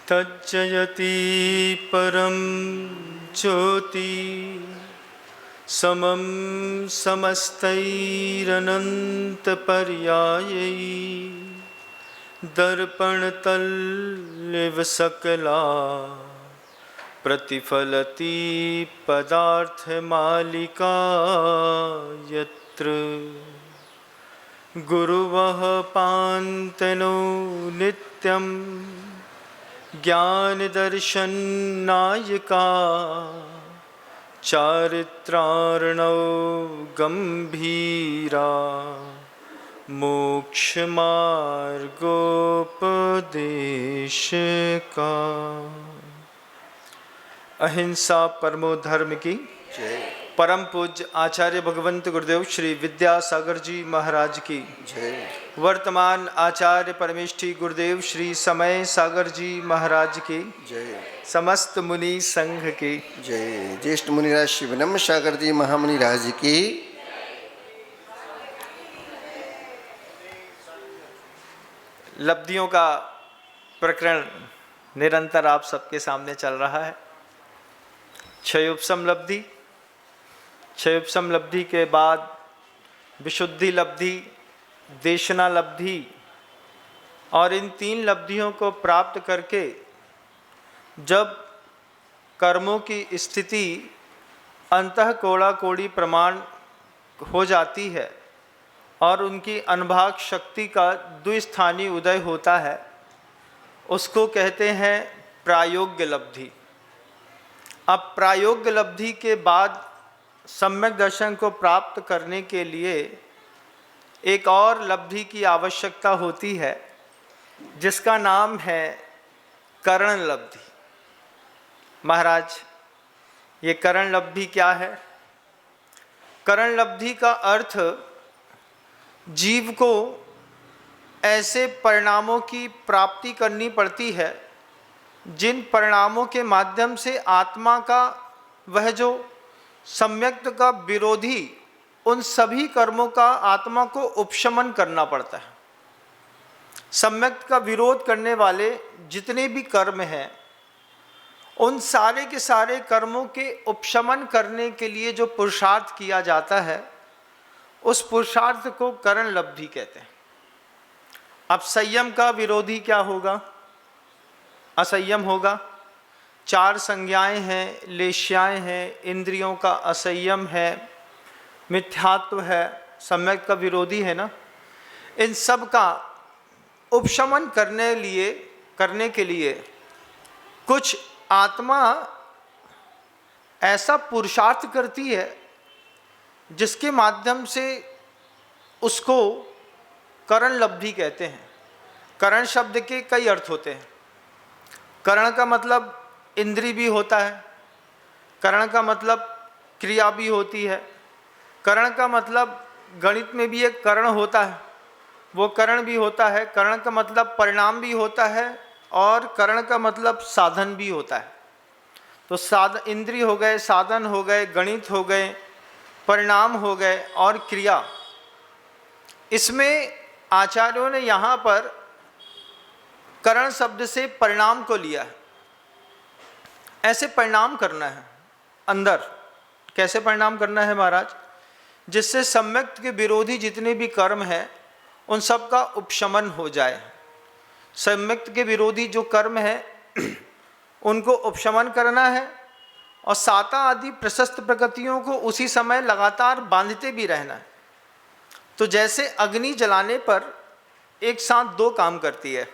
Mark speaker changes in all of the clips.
Speaker 1: तज्जयति परम ज्योति समं समस्तैरनन्तपर्यायै दर्पणतल्लिव सकला प्रतिफलति पदार्थमालिका यत्र गुरुवः पान्तनो नित्यं ज्ञानदर्शननायका चारित्रार्णव गंभीरा मोक्षमार्गोपदेशका। अहिंसा परमो धर्म की जय। परम पूज्य आचार्य भगवंत गुरुदेव श्री विद्यासागर जी महाराज की जय। वर्तमान आचार्य परमेष्ठी गुरुदेव श्री समय सागर जी महाराज की जय। समस्त मुनि संघ की
Speaker 2: जय। ज्येष्ठ मुनिराज श्री विनम्र सागर जी महामुनि राज की।
Speaker 1: लब्धियों का प्रकरण निरंतर आप सबके सामने चल रहा है। क्षयोपशम लब्धि, क्षयोपशम लब्धि के बाद विशुद्धि लब्धि, देशना लब्धि, और इन तीन लब्धियों को प्राप्त करके जब कर्मों की स्थिति अंतः कोड़ा कोड़ी प्रमाण हो जाती है और उनकी अनुभाग शक्ति का द्विस्थानी उदय होता है, उसको कहते हैं प्रायोग्य लब्धि। अब प्रायोग्य लब्धि के बाद सम्यक दर्शन को प्राप्त करने के लिए एक और लब्धि की आवश्यकता होती है, जिसका नाम है करण लब्धि। महाराज, ये करण लब्धि क्या है? करण लब्धि का अर्थ जीव को ऐसे परिणामों की प्राप्ति करनी पड़ती है जिन परिणामों के माध्यम से आत्मा का वह जो सम्यक्त का विरोधी उन सभी कर्मों का आत्मा को उपशमन करना पड़ता है। सम्यक्त का विरोध करने वाले जितने भी कर्म हैं, उन सारे के सारे कर्मों के उपशमन करने के लिए जो पुरुषार्थ किया जाता है, उस पुरुषार्थ को करण लब्धि कहते हैं। अब संयम का विरोधी क्या होगा? असंयम होगा। चार संज्ञाएं हैं, लेश्याएं हैं, इंद्रियों का असंयम है, मिथ्यात्व है, सम्यक का विरोधी है ना। इन सब का उपशमन करने के लिए कुछ आत्मा ऐसा पुरुषार्थ करती है जिसके माध्यम से उसको करण लब्धि कहते हैं। करण शब्द के कई अर्थ होते हैं। करण का मतलब इंद्री भी होता है, करण का मतलब क्रिया भी होती है, करण का मतलब गणित में भी एक करण होता है, वो करण भी होता है। करण का मतलब परिणाम भी होता है और करण का मतलब साधन भी होता है। तो इंद्री हो गए, साधन हो गए, गणित हो गए, परिणाम हो गए और क्रिया। इसमें आचार्यों ने यहाँ पर करण शब्द से परिणाम को लिया है। ऐसे परिणाम करना है अंदर। कैसे परिणाम करना है महाराज? जिससे सम्यक्त के विरोधी जितने भी कर्म हैं उन सब का उपशमन हो जाए। सम्यक्त के विरोधी जो कर्म है उनको उपशमन करना है और साता आदि प्रशस्त प्रकृतियों को उसी समय लगातार बांधते भी रहना है। तो जैसे अग्नि जलाने पर एक साथ दो काम करती है,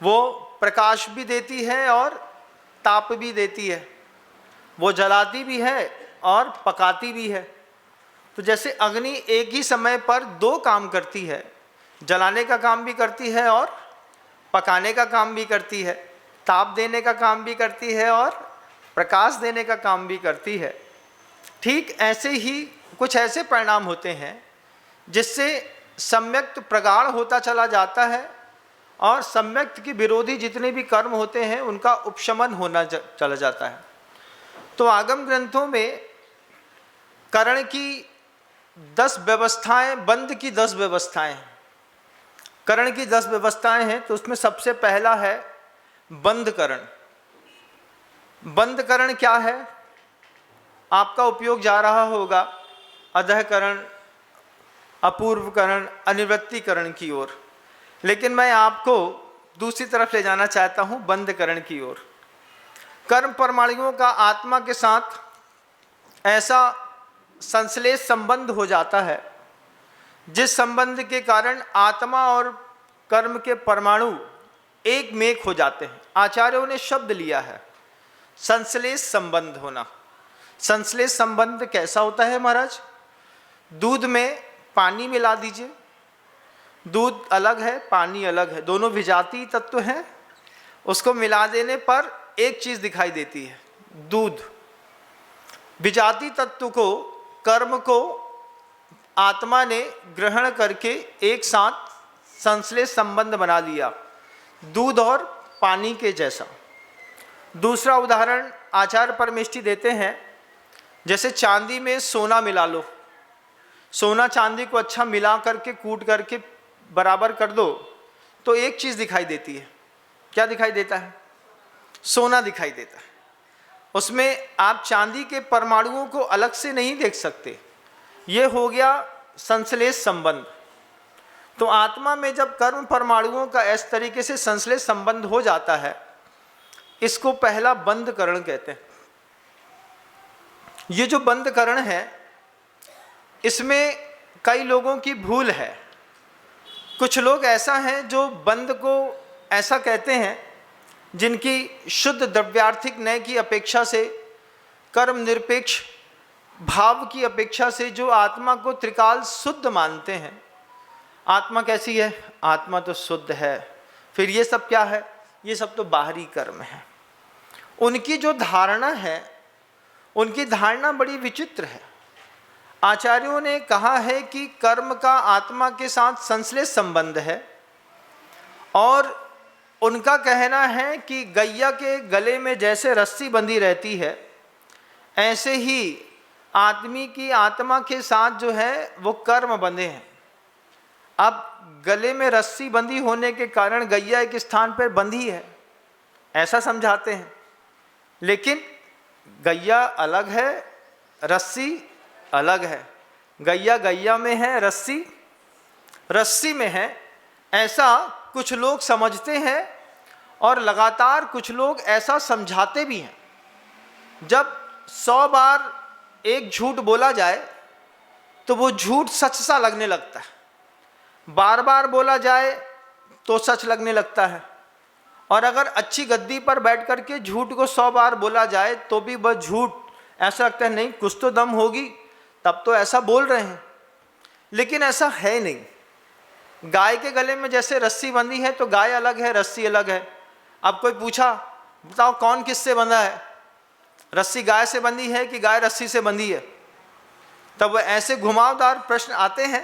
Speaker 1: वो प्रकाश भी देती है और ताप भी देती है, वो जलाती भी है और पकाती भी है। तो जैसे अग्नि एक ही समय पर दो काम करती है, जलाने का काम भी करती है और पकाने का काम भी करती है, ताप देने का काम भी करती है और प्रकाश देने का काम भी करती है। ठीक ऐसे ही कुछ ऐसे परिणाम होते हैं जिससे सम्यक्त प्रगाढ़ होता चला जाता है और सम्यक्त के विरोधी जितने भी कर्म होते हैं उनका उपशमन होना चला जाता है। तो आगम ग्रंथों में करण की 10 व्यवस्थाएं, बंद की 10 व्यवस्थाएं हैं। करण की 10 व्यवस्थाएं हैं। तो उसमें सबसे पहला है बंधकरण। बंधकरण क्या है? आपका उपयोग जा रहा होगा अधःकरण, अपूर्वकरण, अनिवृत्तिकरण की ओर, लेकिन मैं आपको दूसरी तरफ ले जाना चाहता हूं, बंधकरण की ओर। कर्म परमाणुओं का आत्मा के साथ ऐसा संश्लेष संबंध हो जाता है जिस संबंध के कारण आत्मा और कर्म के परमाणु एक मेक हो जाते हैं। आचार्यों ने शब्द लिया है संश्लेष संबंध होना। संश्लेष संबंध कैसा होता है महाराज? दूध में पानी मिला दीजिए, दूध अलग है, पानी अलग है, दोनों विजातीय तत्व हैं। उसको मिला देने पर एक चीज दिखाई देती है, दूध। विजातीय तत्व को, कर्म को आत्मा ने ग्रहण करके एक साथ संश्लेष संबंध बना लिया, दूध और पानी के जैसा। दूसरा उदाहरण आचार्य परमेष्ठी देते हैं, जैसे चांदी में सोना मिला लो, सोना चांदी को अच्छा मिला करके कूट करके बराबर कर दो तो एक चीज दिखाई देती है। क्या दिखाई देता है? सोना दिखाई देता है। उसमें आप चांदी के परमाणुओं को अलग से नहीं देख सकते। ये हो गया संश्लेष संबंध। तो आत्मा में जब कर्म परमाणुओं का इस तरीके से संश्लेष संबंध हो जाता है, इसको पहला बंधकरण कहते हैं। ये जो बंधकरण है, इसमें कई लोगों की भूल है। कुछ लोग ऐसा हैं जो बंध को ऐसा कहते हैं जिनकी शुद्ध द्रव्यार्थिक न्याय की अपेक्षा से, कर्म निरपेक्ष भाव की अपेक्षा से जो आत्मा को त्रिकाल शुद्ध मानते हैं। आत्मा कैसी है? आत्मा तो शुद्ध है, फिर ये सब क्या है? ये सब तो बाहरी कर्म है। उनकी जो धारणा है, उनकी धारणा बड़ी विचित्र है। आचार्यों ने कहा है कि कर्म का आत्मा के साथ संश्लेष संबंध है, और उनका कहना है कि गैया के गले में जैसे रस्सी बंधी रहती है, ऐसे ही आदमी की आत्मा के साथ जो है वो कर्म बंधे हैं। अब गले में रस्सी बंधी होने के कारण गैया एक स्थान पर बंधी है, ऐसा समझाते हैं, लेकिन गैया अलग है, रस्सी अलग है। गैया गैया में है, रस्सी रस्सी में है, ऐसा कुछ लोग समझते हैं। और लगातार कुछ लोग ऐसा समझाते भी हैं। जब 100 बार एक झूठ बोला जाए तो वो झूठ सच सा लगने लगता है, बार बार बोला जाए तो सच लगने लगता है। और अगर अच्छी गद्दी पर बैठ कर के झूठ को 100 बार बोला जाए तो भी वह झूठ ऐसा लगता है नहीं कुछ तो दम होगी, तब तो ऐसा बोल रहे हैं। लेकिन ऐसा है नहीं। गाय के गले में जैसे रस्सी बंधी है तो गाय अलग है, रस्सी अलग है। अब कोई पूछा बताओ कौन किससे बंधा है, रस्सी गाय से बंधी है कि गाय रस्सी से बंधी है? तब ऐसे घुमावदार प्रश्न आते हैं,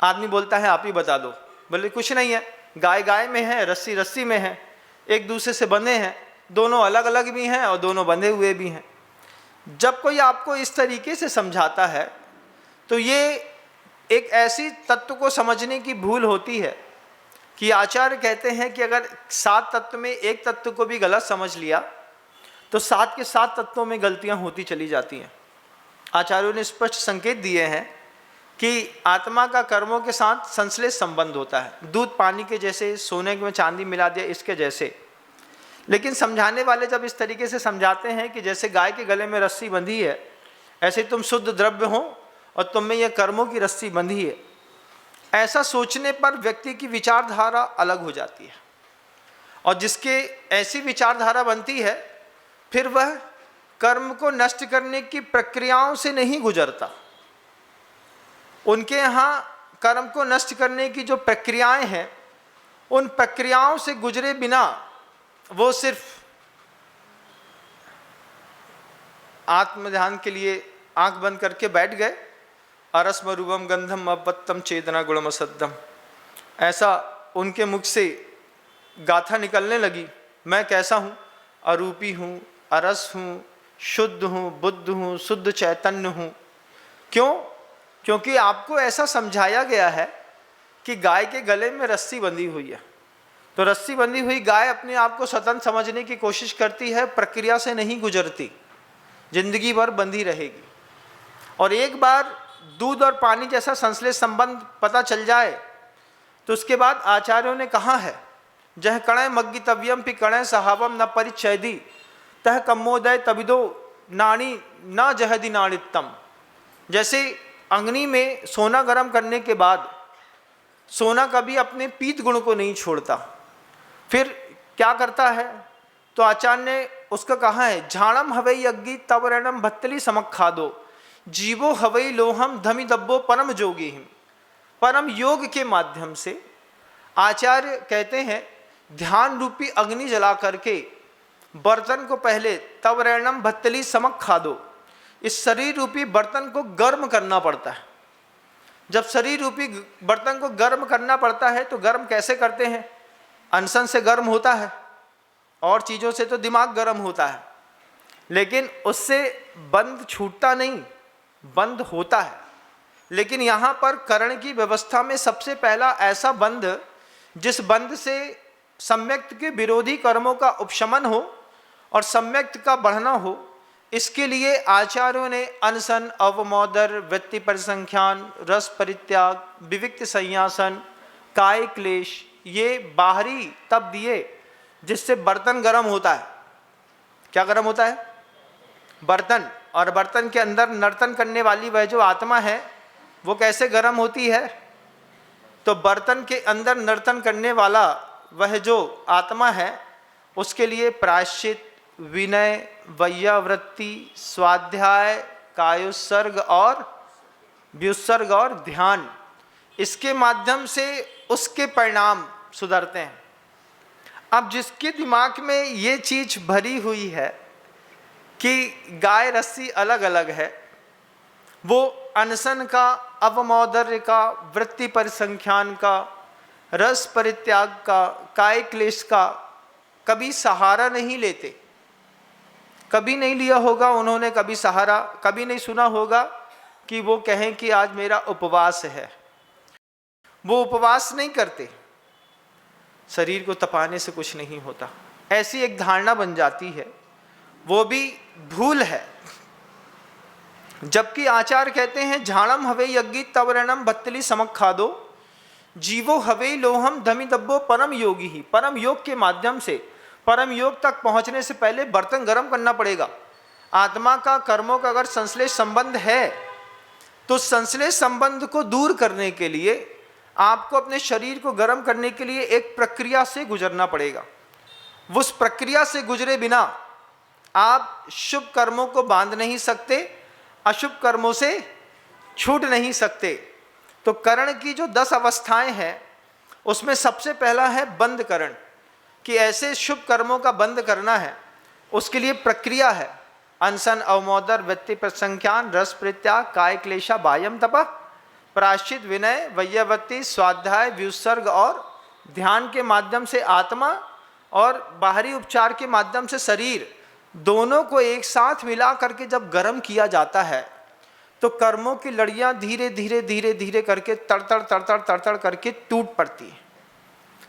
Speaker 1: आदमी बोलता है आप ही बता दो। बोले कुछ नहीं है, गाय गाय में है, रस्सी रस्सी में है, एक दूसरे से बंधे हैं, दोनों अलग अलग भी हैं और दोनों बंधे हुए भी हैं। जब कोई आपको इस तरीके से समझाता है तो ये एक ऐसी तत्व को समझने की भूल होती है कि आचार्य कहते हैं कि अगर 7 तत्व में एक तत्व को भी गलत समझ लिया तो 7 के 7 तत्वों में गलतियां होती चली जाती हैं। आचार्यों ने स्पष्ट संकेत दिए हैं कि आत्मा का कर्मों के साथ संश्लेष संबंध होता है, दूध पानी के जैसे, सोने में चांदी मिला दिया इसके जैसे। लेकिन समझाने वाले जब इस तरीके से समझाते हैं कि जैसे गाय के गले में रस्सी बंधी है, ऐसे तुम शुद्ध द्रव्य हो और तुम में यह कर्मों की रस्सी बंधी है, ऐसा सोचने पर व्यक्ति की विचारधारा अलग हो जाती है। और जिसके ऐसी विचारधारा बनती है, फिर वह कर्म को नष्ट करने की प्रक्रियाओं से नहीं गुजरता। उनके यहाँ कर्म को नष्ट करने की जो प्रक्रियाएं हैं, उन प्रक्रियाओं से गुजरे बिना वो सिर्फ आत्मध्यान के लिए आंख बंद करके बैठ गए, अरस्म रूपम गंधम अवत्तम चेतना गुणम असद्धम, ऐसा उनके मुख से गाथा निकलने लगी। मैं कैसा हूँ? अरूपी हूँ, अरस हूँ, शुद्ध हूँ, बुद्ध हूँ, शुद्ध चैतन्य हूँ। क्यों? क्योंकि आपको ऐसा समझाया गया है कि गाय के गले में रस्सी बंधी हुई है, तो रस्सी बंधी हुई गाय अपने आप को स्वतंत्र समझने की कोशिश करती है, प्रक्रिया से नहीं गुजरती, जिंदगी भर बंधी रहेगी। और एक बार दूध और पानी जैसा संश्लेष संबंध पता चल जाए तो उसके बाद आचार्यों ने कहा है, जह कणय मग्गितव्यम पि कणय सहावम न परिच्छेदी तह कम्मोदय तबिदो नाणी न जहदी नाणित्तम। जैसे अग्नि में सोना गर्म करने के बाद सोना कभी अपने पीत गुण को नहीं छोड़ता, फिर क्या करता है, तो आचार्य ने उसका कहा है, झाड़म हवई यज्ञी तव रणम भत्तली समक खादो जीवो हवई लोहम धमि दब्बो परम जोगी हिम। परम योग के माध्यम से आचार्य कहते हैं, ध्यान रूपी अग्नि जला करके बर्तन को पहले तव रणम भत्तली समक खादो, इस शरीर रूपी बर्तन को गर्म करना पड़ता है। जब शरीर रूपी बर्तन को गर्म करना पड़ता है तो गर्म कैसे करते हैं, अनशन से गर्म होता है, और चीज़ों से तो दिमाग गर्म होता है, लेकिन उससे बंध छूटता नहीं, बंध होता है। लेकिन यहाँ पर करण की व्यवस्था में सबसे पहला ऐसा बंध जिस बंध से सम्यक्त के विरोधी कर्मों का उपशमन हो और सम्यक्त का बढ़ना हो, इसके लिए आचार्यों ने अनशन, अवमोदर, वृत्ति परिसंख्यान, रस परित्याग, विविक्त संयासन, काय क्लेश, ये बाहरी तप दिए जिससे बर्तन गर्म होता है। क्या गर्म होता है? बर्तन। और बर्तन के अंदर नर्तन करने वाली वह जो आत्मा है वो कैसे गर्म होती है, तो बर्तन के अंदर नर्तन करने वाला वह जो आत्मा है उसके लिए प्रायश्चित, विनय, वैयावृत्ति, स्वाध्याय, कायोत्सर्ग और व्युत्सर्ग और ध्यान, इसके माध्यम से उसके परिणाम सुधरते हैं। अब जिसके दिमाग में ये चीज भरी हुई है कि गाय रस्सी अलग अलग है, वो अनशन का, अवमौदर्य का, वृत्ति परिसंख्यान का, रस परित्याग का, काय क्लेश का कभी सहारा नहीं लेते। कभी नहीं लिया होगा उन्होंने कभी सहारा, कभी नहीं सुना होगा कि वो कहें कि आज मेरा उपवास है। वो उपवास नहीं करते, शरीर को तपाने से कुछ नहीं होता, ऐसी एक धारणा बन जाती है, वो भी भूल है। जबकि आचार्य कहते हैं, झाड़म हवे यज्ञी तव रणम भत्तली समक खादो जीवो हवे लोहम धमि दब्बो परम योगी ही। परम योग के माध्यम से परम योग तक पहुंचने से पहले बर्तन गर्म करना पड़ेगा। आत्मा का, कर्मों का अगर संश्लेष संबंध है तो संश्लेष संबंध को दूर करने के लिए आपको अपने शरीर को गर्म करने के लिए एक प्रक्रिया से गुजरना पड़ेगा। उस प्रक्रिया से गुजरे बिना आप शुभ कर्मों को बांध नहीं सकते, अशुभ कर्मों से छूट नहीं सकते। तो करण की जो 10 अवस्थाएं हैं उसमें सबसे पहला है बंद करण, कि ऐसे शुभ कर्मों का बंद करना है, उसके लिए प्रक्रिया है। अनशन, अवमोदर, वृत्ति परिसंख्यान, रस परित्याग, काय क्लेशा, बायम तप, प्रायश्चित, विनय, वैयावृत्ति, स्वाध्याय, व्युत्सर्ग और ध्यान के माध्यम से आत्मा और बाहरी उपचार के माध्यम से शरीर, दोनों को एक साथ मिला करके जब गर्म किया जाता है तो कर्मों की लड़ियां धीरे धीरे धीरे धीरे करके तड़तड़ तड़तड़ तड़तड़ करके टूट पड़ती है।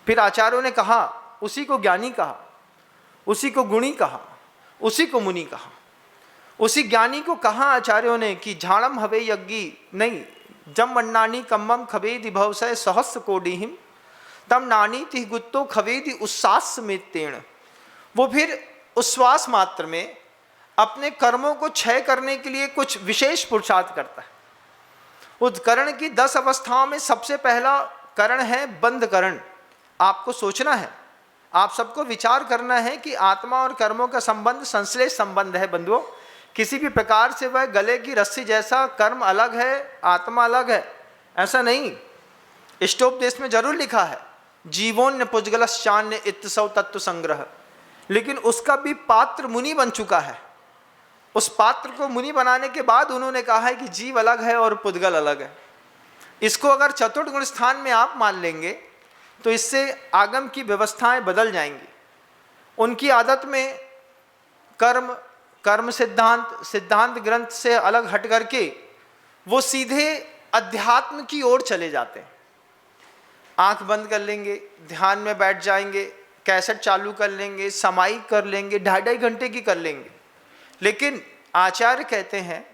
Speaker 1: फिर आचार्यों ने कहा, उसी को ज्ञानी कहा, उसी को गुणी कहा, उसी को मुनि कहा। उसी ज्ञानी को कहा आचार्यों ने कि झाड़म हवे यज्ञी नहीं, जम वन्नानी कम्मम खवेदि भवसय सहस्र कोडिहिम तम नानी तिह गुत्तो खवेदि उस्सास समेतेण। वो फिर उच्छ्वास मात्र में अपने कर्मों को क्षय करने के लिए कुछ विशेष पुरुषार्थ करता है। उस करण की 10 अवस्थाओं में सबसे पहला करण है बंद करण। आपको सोचना है, आप सबको विचार करना है कि आत्मा और कर्मों का संबंध संश्लेष संबंध है बंधुओं। किसी भी प्रकार से वह गले की रस्सी जैसा कर्म अलग है, आत्मा अलग है, ऐसा नहीं। इष्टोपदेश में जरूर लिखा है, जीवोन्य पुजगलश्चान्य इत्सव तत्व संग्रह, लेकिन उसका भी पात्र मुनि बन चुका है। उस पात्र को मुनि बनाने के बाद उन्होंने कहा है कि जीव अलग है और पुद्गल अलग है। इसको अगर चतुर्थ गुण स्थान में आप मान लेंगे तो इससे आगम की व्यवस्थाएं बदल जाएंगी। उनकी आदत में कर्म, कर्म सिद्धांत, सिद्धांत ग्रंथ से अलग हट करके वो सीधे अध्यात्म की ओर चले जाते हैं। आंख बंद कर लेंगे, ध्यान में बैठ जाएंगे, कैसेट चालू कर लेंगे, समाई कर लेंगे, 2.5 घंटे की कर लेंगे। लेकिन आचार्य कहते हैं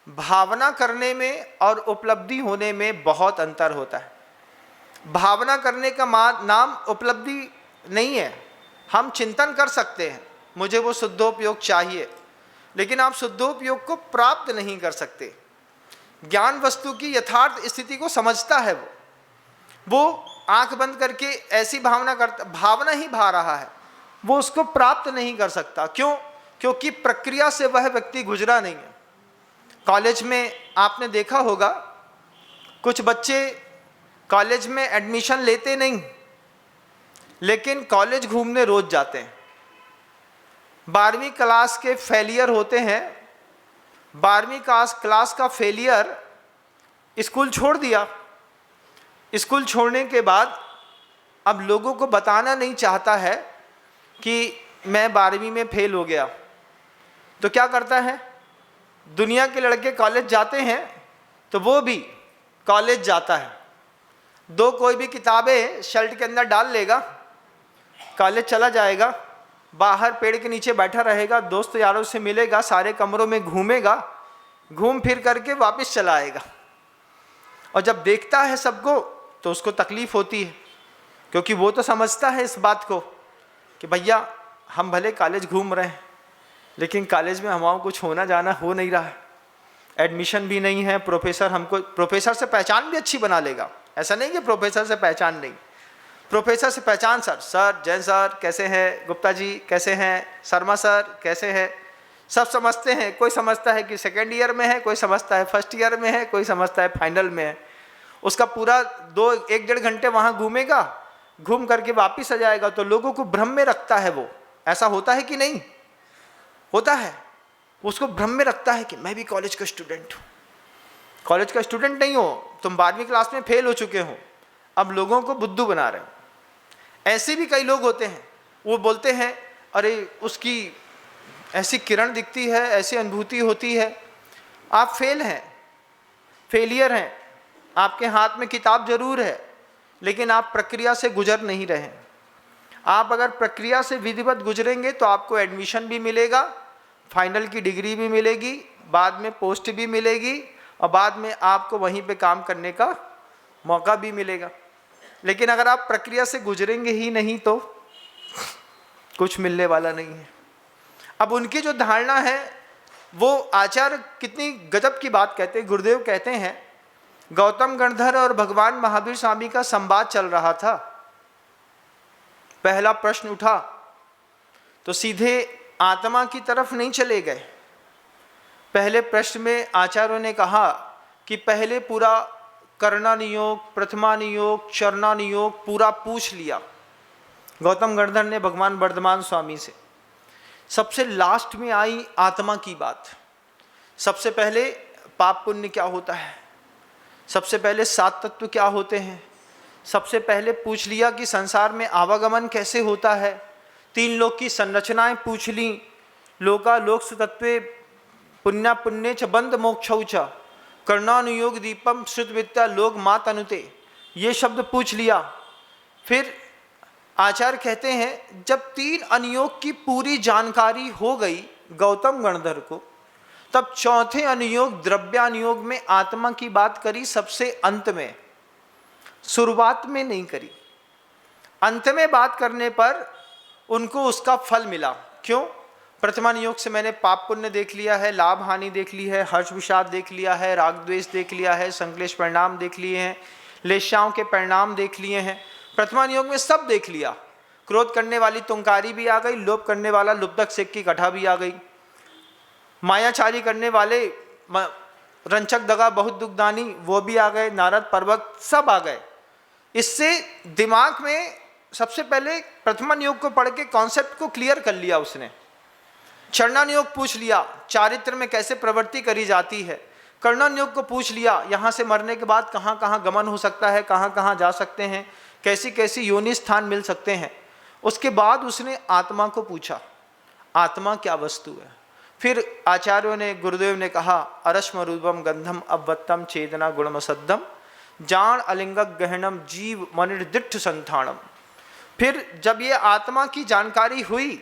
Speaker 1: भावना करने में और उपलब्धि होने में बहुत अंतर होता है। भावना करने का नाम उपलब्धि नहीं है। हम चिंतन कर सकते हैं मुझे वो शुद्धोपयोग चाहिए, लेकिन आप शुद्धोपयोग को प्राप्त नहीं कर सकते। ज्ञान वस्तु की यथार्थ स्थिति को समझता है, वो आंख बंद करके ऐसी भावना करता, भावना ही भा रहा है, वो उसको प्राप्त नहीं कर सकता। क्यों? क्योंकि प्रक्रिया से वह व्यक्ति गुजरा नहीं है। कॉलेज में आपने देखा होगा कुछ बच्चे कॉलेज में एडमिशन लेते नहीं, लेकिन कॉलेज घूमने रोज जाते हैं। 12वीं क्लास के फेलियर होते हैं, 12वीं क्लास का फेलियर स्कूल छोड़ दिया। स्कूल छोड़ने के बाद अब लोगों को बताना नहीं चाहता है कि मैं 12वीं में फेल हो गया, तो क्या करता है, दुनिया के लड़के कॉलेज जाते हैं तो वो भी कॉलेज जाता है, 2 कोई भी किताबें शर्ट के अंदर डाल लेगा, कॉलेज चला जाएगा, बाहर पेड़ के नीचे बैठा रहेगा, दोस्त यारों से मिलेगा, सारे कमरों में घूमेगा, घूम फिर करके वापस चला आएगा। और जब देखता है सबको तो उसको तकलीफ होती है, क्योंकि वो तो समझता है इस बात को कि भैया हम भले कॉलेज घूम रहे हैं, लेकिन कॉलेज में हमारा कुछ होना जाना हो नहीं रहा है, एडमिशन भी नहीं है, प्रोफेसर हमको, प्रोफेसर से पहचान भी अच्छी बना लेगा, ऐसा नहीं कि प्रोफेसर से पहचान नहीं, प्रोफेसर से पहचान, सर जैन सर कैसे हैं, गुप्ता जी कैसे हैं, शर्मा सर कैसे हैं, सब समझते हैं। कोई समझता है कि सेकेंड ईयर में है, कोई समझता है फर्स्ट ईयर में है, कोई समझता है फाइनल में है। उसका पूरा 1-1.5 घंटे वहाँ घूमेगा, घूम करके वापिस आ जाएगा, तो लोगों को भ्रम में रखता है। वो ऐसा होता है कि नहीं होता है, उसको भ्रम में रखता है कि मैं भी कॉलेज का स्टूडेंट हूँ। कॉलेज का स्टूडेंट नहीं हो, तुम 12वीं क्लास में फेल हो चुके हो, अब लोगों को बुद्धू बना रहे हो। ऐसे भी कई लोग होते हैं, वो बोलते हैं अरे उसकी ऐसी किरण दिखती है, ऐसी अनुभूति होती है। आप फेल हैं, फेलियर हैं, आपके हाथ में किताब जरूर है, लेकिन आप प्रक्रिया से गुजर नहीं रहे। आप अगर प्रक्रिया से विधिवत गुजरेंगे तो आपको एडमिशन भी मिलेगा, फाइनल की डिग्री भी मिलेगी, बाद में पोस्ट भी मिलेगी, और बाद में आपको वहीं पे काम करने का मौका भी मिलेगा। लेकिन अगर आप प्रक्रिया से गुजरेंगे ही नहीं तो कुछ मिलने वाला नहीं है। अब उनकी जो धारणा है, वो आचार्य कितनी गजब की बात कहते हैं। गुरुदेव कहते हैं गौतम गणधर और भगवान महावीर स्वामी का संवाद चल रहा था। पहला प्रश्न उठा तो सीधे आत्मा की तरफ नहीं चले गए। पहले प्रश्न में आचार्यों ने कहा कि पहले पूरा कर्णानुयोग, प्रथमानुयोग, चरणानुयोग पूरा पूछ लिया गौतम गणधर ने भगवान वर्धमान स्वामी से। सबसे लास्ट में आई आत्मा की बात। सबसे पहले पाप पुण्य क्या होता है, सबसे पहले 7 तत्व क्या होते हैं, सबसे पहले पूछ लिया कि संसार में आवागमन कैसे होता है, 3 लोक की संरचनाएं पूछ ली, लोका लोक सुतत्वे पुण्या पुण्य च बंद मोक्षौ च कर्णानुयोग दीपम श्रुत विद्या लोक मात अनुते, ये शब्द पूछ लिया। फिर आचार्य कहते हैं जब 3 अनुयोग की पूरी जानकारी हो गई गौतम गणधर को, तब चौथे अनुयोग द्रव्यानुयोग में आत्मा की बात करी, सबसे अंत में, शुरुआत में नहीं करी। अंत में बात करने पर उनको उसका फल मिला। क्यों? प्रथमानुयोग से मैंने पाप पुण्य देख लिया है, लाभ हानि देख ली है, हर्ष विषाद देख लिया है, राग द्वेष देख लिया है, संक्लेश परिणाम देख लिए हैं, लेशाओं के परिणाम देख लिए हैं। प्रथमानुयोग में सब देख लिया। क्रोध करने वाली तुंकारी भी आ गई, लोभ करने वाला लुब्धक सेक की कथा भी आ गई, मायाचारी करने वाले रंचक दगा बहुत दुखदानी वो भी आ गए, नारद पर्वत सब आ गए। इससे दिमाग में सबसे पहले प्रथमानुयोग को पढ़ के कॉन्सेप्ट को क्लियर कर लिया उसने। चरणानुयोग पूछ लिया, चारित्र में कैसे प्रवृत्ति करी जाती है। कर्णानुयोग को पूछ लिया, यहाँ से मरने के बाद कहाँ कहाँ गमन हो सकता है, कहाँ कहाँ जा सकते हैं, कैसी कैसी योनि स्थान मिल सकते हैं। उसके बाद उसने आत्मा को पूछा, आत्मा क्या वस्तु है। फिर आचार्यों ने, गुरुदेव ने कहा अरश्म रूपम गंधम अवत्तम चेतना गुणमसद्धम जान अलिंग गहनम जीव मनिर्दिठ संथानम। फिर जब ये आत्मा की जानकारी हुई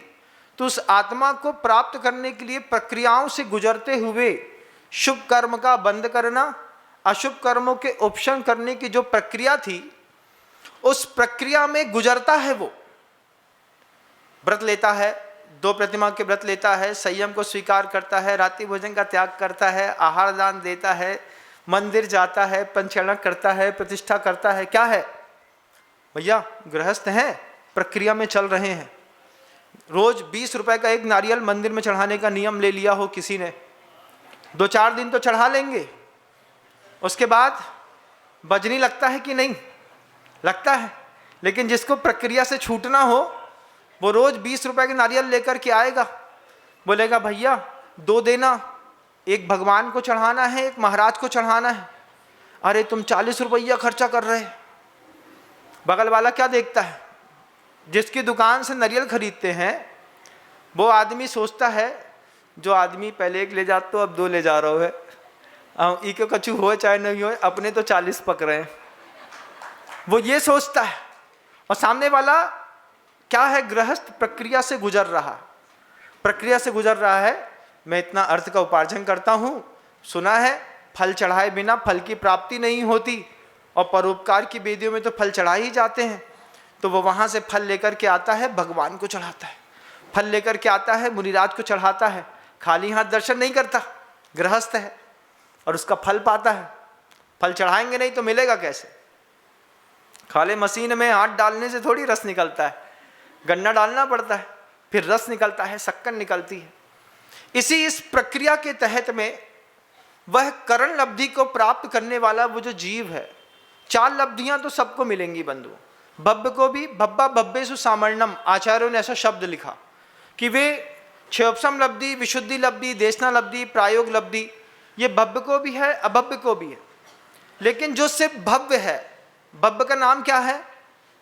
Speaker 1: तो उस आत्मा को प्राप्त करने के लिए प्रक्रियाओं से गुजरते हुए शुभ कर्म का बंद करना, अशुभ कर्मों के उपशन करने की जो प्रक्रिया थी, उस प्रक्रिया में गुजरता है। वो व्रत लेता है, 2 प्रतिमा के व्रत लेता है, संयम को स्वीकार करता है, रात्रि भोजन का त्याग करता है, आहार दान देता है, मंदिर जाता है, पंचरण करता है, प्रतिष्ठा करता है। क्या है भैया? गृहस्थ हैं, प्रक्रिया में चल रहे हैं। रोज 20 रुपए का एक नारियल मंदिर में चढ़ाने का नियम ले लिया हो किसी ने, 2-4 दिन तो चढ़ा लेंगे, उसके बाद बजनी लगता है कि नहीं लगता है। लेकिन जिसको प्रक्रिया से छूटना हो वो रोज 20 रुपए के नारियल लेकर के आएगा, बोलेगा भैया 2 देना, एक भगवान को चढ़ाना है, एक महाराज को चढ़ाना है। अरे तुम 40 रुपया खर्चा कर रहे। बगल वाला क्या देखता है? जिसकी दुकान से नारियल खरीदते हैं वो आदमी सोचता है जो आदमी पहले 1 ले जाता तो अब 2 ले जा रहा है, ई के कछु हो चाहे नहीं हो, अपने तो 40 पक रहे हैं। वो ये सोचता है। और सामने वाला क्या है? गृहस्थ प्रक्रिया से गुजर रहा, प्रक्रिया से गुजर रहा है। मैं इतना अर्थ का उपार्जन करता हूँ, सुना है फल चढ़ाए बिना फल की प्राप्ति नहीं होती, और परोपकार की वेदियों में तो फल चढ़ा ही जाते हैं। तो वो वहाँ से फल लेकर के आता है, भगवान को चढ़ाता है, फल लेकर के आता है, मुनिराज को चढ़ाता है, खाली हाथ दर्शन नहीं करता, गृहस्थ है और उसका फल पाता है। फल चढ़ाएंगे नहीं तो मिलेगा कैसे? खाली मशीन में हाथ डालने से थोड़ी रस निकलता है, गन्ना डालना पड़ता है, फिर रस निकलता है, शक्कर निकलती है। इस प्रक्रिया के तहत में वह करण लब्धि को प्राप्त करने वाला वो जो जीव है, 4 लब्धियां तो सबको मिलेंगी बंधु। भव्य को भी भब्बा भव्येषु सामर्णम, आचार्यों ने ऐसा शब्द लिखा कि वे क्षयोपशम लब्धि, विशुद्धि लब्धि, देशना लब्धि, प्रायोग लब्धि, ये भव्य को भी है, अभव्य को भी है। लेकिन जो सिर्फ भव्य है, भव्य का नाम क्या है?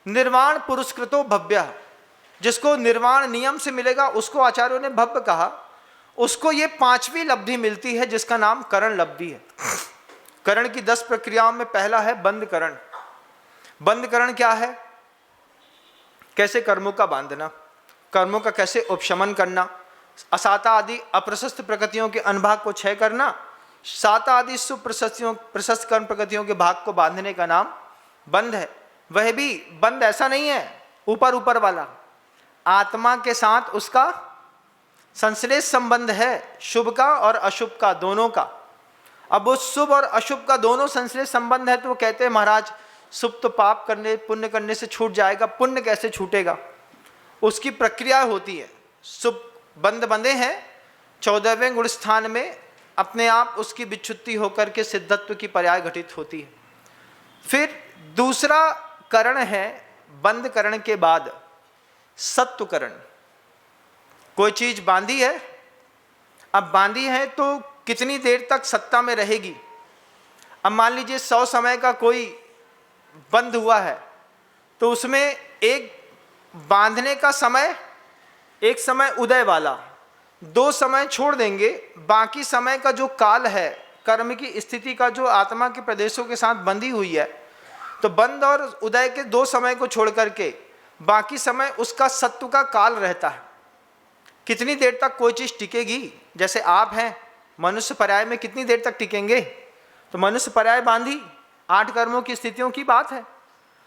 Speaker 1: निर्वाण पुरस्कृतो भव्य, जिसको निर्वाण नियम से मिलेगा उसको आचार्यों ने भव्य कहा। उसको ये 5वीं लब्धि मिलती है जिसका नाम करण लब्धि है। करण की 10 प्रक्रियाओं में पहला है बंद करण। बंद करण क्या है? कैसे कर्मों का बांधना, कर्मों का कैसे उपशमन करना, असाता आदि अप्रशस्त प्रकृतियों के अनुभाग को क्षय करना, साता आदि प्रशस्त कर्म प्रकृतियों के भाग को बांधने का नाम बंध है। वह भी बंध ऐसा नहीं है ऊपर ऊपर वाला, आत्मा के साथ उसका संश्लेष संबंध है, शुभ का और अशुभ का, दोनों का। अब वो शुभ और अशुभ का दोनों संश्लेष संबंध है तो वो कहते हैं महाराज शुभ तो पाप करने पुण्य करने से छूट जाएगा, पुण्य कैसे छूटेगा? उसकी प्रक्रिया होती है। शुभ बंध बंधे हैं 14वें गुण स्थान में, अपने आप उसकी विच्छुत्ति होकर के सिद्धत्व की पर्याय घटित होती है। फिर दूसरा करण है बंद करण के बाद सत्व करण। कोई चीज बांधी है, अब बांधी है तो कितनी देर तक सत्ता में रहेगी? अब मान लीजिए 100 समय का कोई बंद हुआ है तो उसमें एक बांधने का समय, एक समय उदय वाला, 2 समय छोड़ देंगे, बाकी समय का जो काल है कर्म की स्थिति का जो आत्मा के प्रदेशों के साथ बंधी हुई है, तो बंद और उदय के 2 समय को छोड़ करके बाकी समय उसका सत्व का काल रहता है। कितनी देर तक कोई चीज़ टिकेगी? जैसे आप हैं मनुष्य पर्याय में कितनी देर तक टिकेंगे? तो मनुष्य पर्याय बांधी 8 कर्मों की स्थितियों की बात है।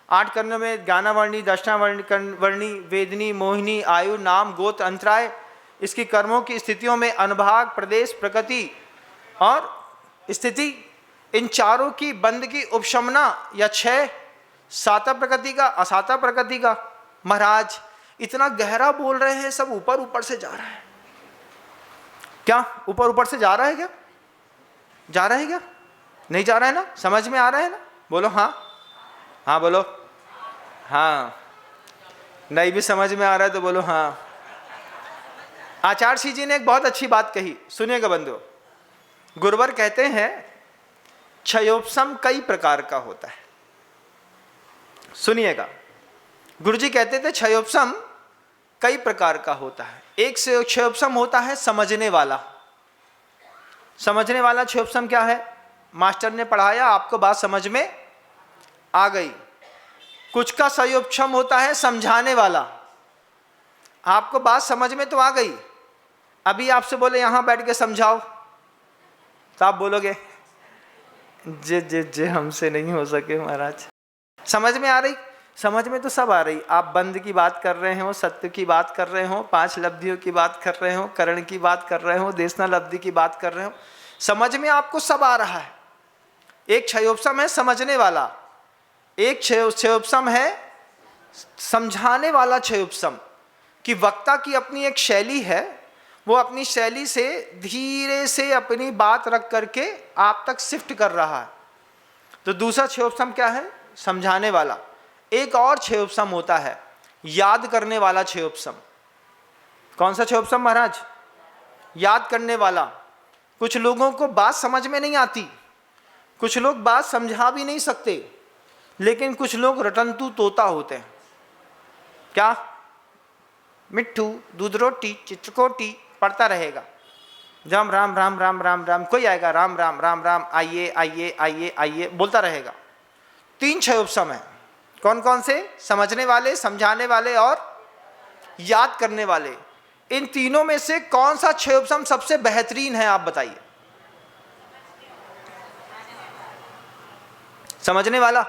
Speaker 1: 8 कर्मों में ज्ञानावर्णी, दर्शनावर्णी, वेदनी, मोहिनी, आयु, नाम, गोत्र, अंतराय, इसकी कर्मों की स्थितियों में अनुभाग, प्रदेश, प्रकृति और स्थिति, इन चारों की बंद की उपशमना या क्षय, साता प्रकृति का, असाता प्रकृति का। महाराज इतना गहरा बोल रहे हैं, सब ऊपर ऊपर से जा रहा है क्या? ऊपर ऊपर से जा रहा है क्या? जा रहा है क्या? नहीं जा रहा है ना? समझ में आ रहा है ना? बोलो हाँ, हाँ बोलो हाँ। नहीं भी समझ में आ रहा है तो बोलो हाँ। आचार्य जी ने एक बहुत अच्छी बात कही, सुनिएगा बंधुओं। गुरुवर कहते हैं क्षयोपशम कई प्रकार का होता है। सुनिएगा, गुरुजी कहते थे क्षयोपशम कई प्रकार का होता है। एक से क्षयोपशम होता है समझने वाला। समझने वाला क्षयोपशम क्या है? मास्टर ने पढ़ाया, आपको बात समझ में आ गई। कुछ का संयोगक्षम होता है समझाने वाला। आपको बात समझ में तो आ गई, अभी आपसे बोले यहां बैठ के समझाओ तो आप बोलोगे जे जे जे हमसे नहीं हो सके महाराज। समझ में आ रही? समझ में तो सब आ रही। आप बंध की बात कर रहे हो, सत्य की बात कर रहे हो, 5 लब्धियों की बात कर रहे हो, करण की बात कर रहे हो, देशना लब्धि की बात कर रहे हो, समझ में आपको सब आ रहा है। एक क्षयोपसम है समझने वाला, एक क्षयोपसम है समझाने वाला। क्षयोपसम कि वक्ता की अपनी एक शैली है, वो अपनी शैली से धीरे से अपनी बात रख करके आप तक शिफ्ट कर रहा है। तो दूसरा क्षयोपसम क्या है? समझाने वाला। एक और क्षयोपसम होता है याद करने वाला क्षयोपसम। कौन सा क्षयोपसम महाराज? याद करने वाला। कुछ लोगों को बात समझ में नहीं आती, कुछ लोग बात समझा भी नहीं सकते, लेकिन कुछ लोग रटंतु तोता होते हैं। क्या? मिट्ठू दूध रोटी चित्रकोटी पढ़ता रहेगा, जब राम राम राम राम राम कोई आएगा राम राम राम राम आइए आइए आइए आइए बोलता रहेगा। 3 क्षयोपसम है। कौन कौन से? समझने वाले, समझाने वाले और याद करने वाले। इन तीनों में से कौन सा क्षयोपसम सबसे बेहतरीन है आप बताइए? समझने वाला।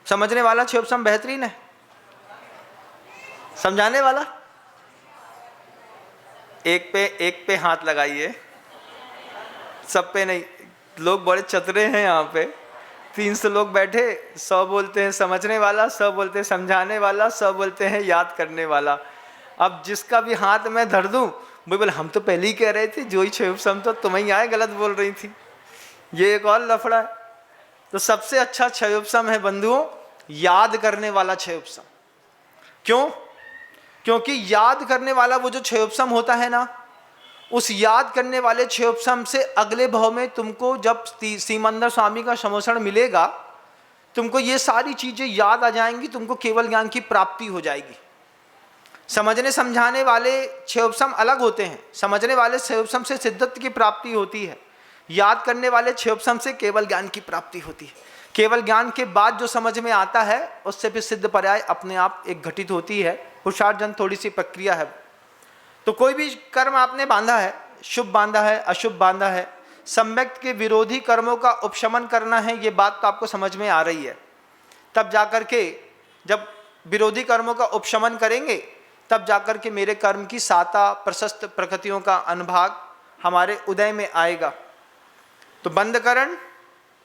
Speaker 1: समझने वाला क्षयोपसम बेहतरीन है। समझाने वाला? एक पे हाथ लगाइए, सब पे नहीं। लोग बड़े चतुरे हैं यहाँ पे। 300 लोग बैठे, 100 बोलते हैं समझने वाला, 100 बोलते हैं समझाने वाला, 100 बोलते हैं याद करने वाला। अब जिसका भी हाथ मैं धर दूं वो बोले हम तो पहले ही कह रहे थे, जो ही क्षयोपसम तो तुम्हें ही आए, गलत बोल रही थी। ये एक और लफड़ा है। तो सबसे अच्छा क्षयोपसम है बंधुओं याद करने वाला क्षयोपसम। क्यों? क्योंकि याद करने वाला वो जो क्षयोपसम होता है ना, उस याद करने वाले क्षयोपसम से अगले भाव में तुमको जब सीमंदर स्वामी का समोषण मिलेगा, तुमको ये सारी चीजें याद आ जाएंगी, तुमको केवल ज्ञान की प्राप्ति हो जाएगी। समझने समझाने वाले क्षयोपसम अलग होते हैं। समझने वाले क्षयोपसम से सिद्धत्व की प्राप्ति होती है, याद करने वाले क्षयोपसम से केवल ज्ञान की प्राप्ति होती है। केवल ज्ञान के बाद जो समझ में आता है उससे फिर सिद्ध पर्याय अपने आप एक घटित होती है। पुरुषार्जन थोड़ी सी प्रक्रिया है। तो कोई भी कर्म आपने बांधा है, शुभ बांधा है, अशुभ बांधा है, सम्यक के विरोधी कर्मों का उपशमन करना है, ये बात तो आपको समझ में आ रही है। तब जाकर के जब विरोधी कर्मों का उपशमन करेंगे, तब जाकर के मेरे कर्म की साता प्रशस्त प्रकृतियों का अनुभाग हमारे उदय में आएगा। तो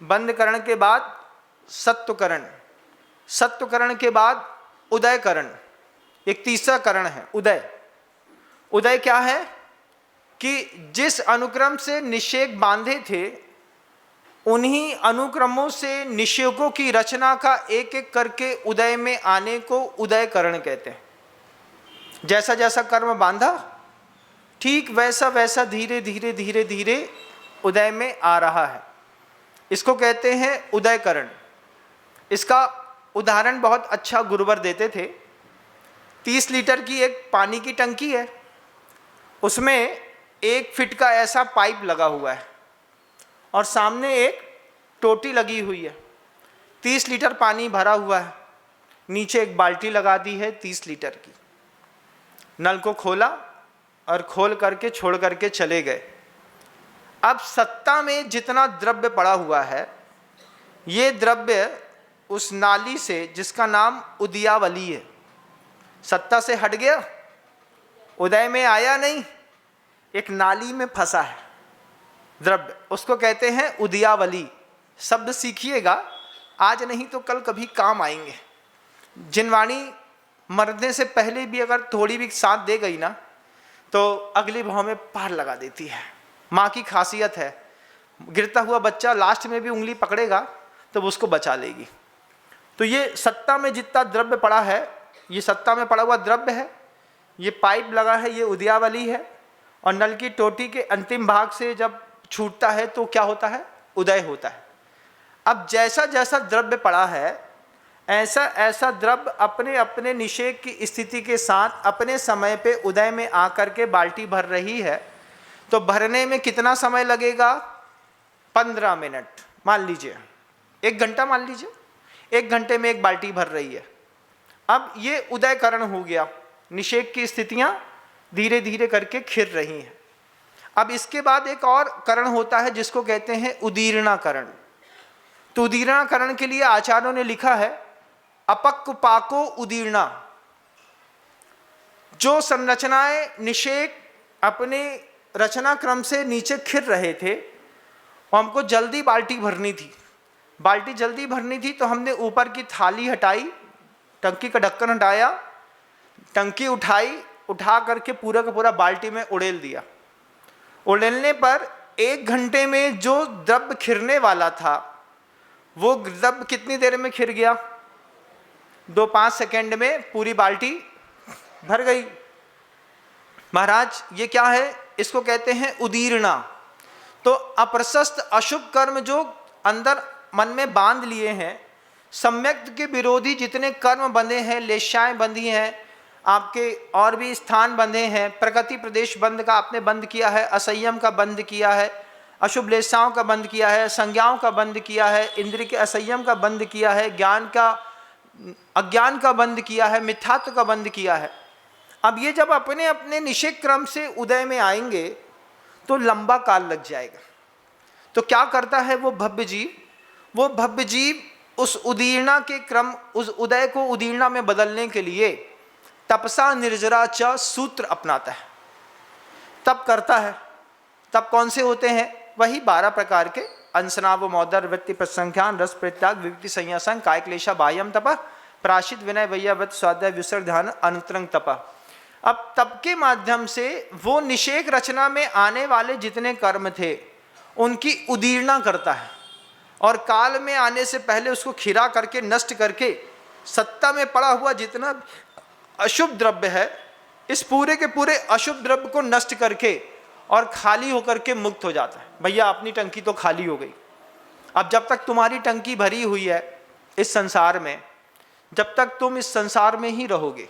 Speaker 1: बंधकरण के बाद सत्वकरण, सत्वकरण के बाद उदयकरण, एक तीसरा करण है उदय। उदय क्या है कि जिस अनुक्रम से निषेक बांधे थे, उन्हीं अनुक्रमों से निषेकों की रचना का एक एक करके उदय में आने को उदयकरण कहते हैं। जैसा जैसा कर्म बांधा, ठीक वैसा वैसा धीरे धीरे धीरे धीरे उदय में आ रहा है। इसको कहते हैं उदयकरण। इसका उदाहरण बहुत अच्छा गुरुवर देते थे। 30 लीटर की एक पानी की टंकी है, उसमें 1 फीट का ऐसा पाइप लगा हुआ है और सामने एक टोटी लगी हुई है। 30 लीटर पानी भरा हुआ है, नीचे एक बाल्टी लगा दी है 30 लीटर की। नल को खोला और खोल करके छोड़ करके चले गए। अब सत्ता में जितना द्रव्य पड़ा हुआ है, ये द्रव्य उस नाली से, जिसका नाम उदयावली है, सत्ता से हट गया, उदय में आया नहीं, एक नाली में फंसा है द्रव्य, उसको कहते हैं उदयावली। शब्द सीखिएगा, आज नहीं तो कल कभी काम आएंगे। जिनवाणी मरने से पहले भी अगर थोड़ी भी साथ दे गई ना, तो अगले भाव में पार लगा देती है। माँ की खासियत है, गिरता हुआ बच्चा लास्ट में भी उंगली पकड़ेगा तो उसको बचा लेगी। तो ये सत्ता में जितना द्रव्य पड़ा है, ये सत्ता में पड़ा हुआ द्रव्य है, ये पाइप लगा है, ये उदयावली है। और नल की टोटी के अंतिम भाग से जब छूटता है तो क्या होता है? उदय होता है। अब जैसा जैसा द्रव्य पड़ा है, ऐसा ऐसा द्रव्य अपने अपने निषेक की स्थिति के साथ अपने समय पे उदय में आकर के बाल्टी भर रही है। तो भरने में कितना समय लगेगा? 15 मिनट मान लीजिए। 1 घंटा मान लीजिए, 1 घंटे में 1 बाल्टी भर रही है। अब ये उदयकरण हो गया, निषेक की स्थितियां धीरे धीरे करके खिर रही हैं। अब इसके बाद एक और करण होता है जिसको कहते हैं उदीर्णाकरण। तो उदीर्णाकरण के लिए आचार्यों ने लिखा है अपक्व पाको उदीर्णा। जो संरचनाएं निषेक अपने रचना क्रम से नीचे खिर रहे थे और हमको जल्दी बाल्टी भरनी थी, बाल्टी जल्दी भरनी थी, तो हमने ऊपर की थाली हटाई, टंकी का ढक्कन हटाया, टंकी उठाई, उठा करके पूरा का पूरा बाल्टी में उड़ेल दिया। उड़ेलने पर 1 घंटे में जो द्रव्य खिरने वाला था वो द्रव्य कितनी देर में खिर गया? 2-5 सेकेंड में पूरी बाल्टी भर गई। महाराज ये क्या है? इसको कहते हैं उदीर्णा। तो अप्रशस्त अशुभ कर्म जो अंदर मन में बांध लिए हैं, सम्यक के विरोधी जितने कर्म बंधे हैं, लेशाएं बंधी हैं, आपके और भी स्थान बंधे हैं, प्रकृति प्रदेश बंध का आपने बंद किया है, असंयम का बंद किया है, अशुभ लेशाओं का बंद किया है, संज्ञाओं का बंद किया है, इंद्रिय के असंयम का बंद किया है, ज्ञान का अज्ञान का बंद किया है, मिथ्यात्व का बंद किया है। अब ये जब अपने अपने निषेक क्रम से उदय में आएंगे तो लंबा काल लग जाएगा। तो क्या करता है वो भव्य जीव? वो भव्य जीव उस उदीर्णा के क्रम, उस उदय को उदीर्णा में बदलने के लिए तपसा निर्जरा च सूत्र अपनाता है, तप करता है। तप कौन से होते हैं? वही 12 प्रकार के अंसनाव मौदर वृत्ति प्रसंख्यान रस परित्याग विविक्ति संयासन काय क्लेशा बाह्यम तप प्राशित विनय वैयावत स्वाध्याय विसर्ग ध्यान अनंतरंग तप। अब तप के माध्यम से वो निषेक रचना में आने वाले जितने कर्म थे उनकी उदीर्णा करता है और काल में आने से पहले उसको खिरा करके नष्ट करके सत्ता में पड़ा हुआ जितना अशुभ द्रव्य है, इस पूरे के पूरे अशुभ द्रव्य को नष्ट करके और खाली होकर के मुक्त हो जाता है। भैया अपनी टंकी तो खाली हो गई। अब जब तक तुम्हारी टंकी भरी हुई है इस संसार में, जब तक तुम इस संसार में ही रहोगे,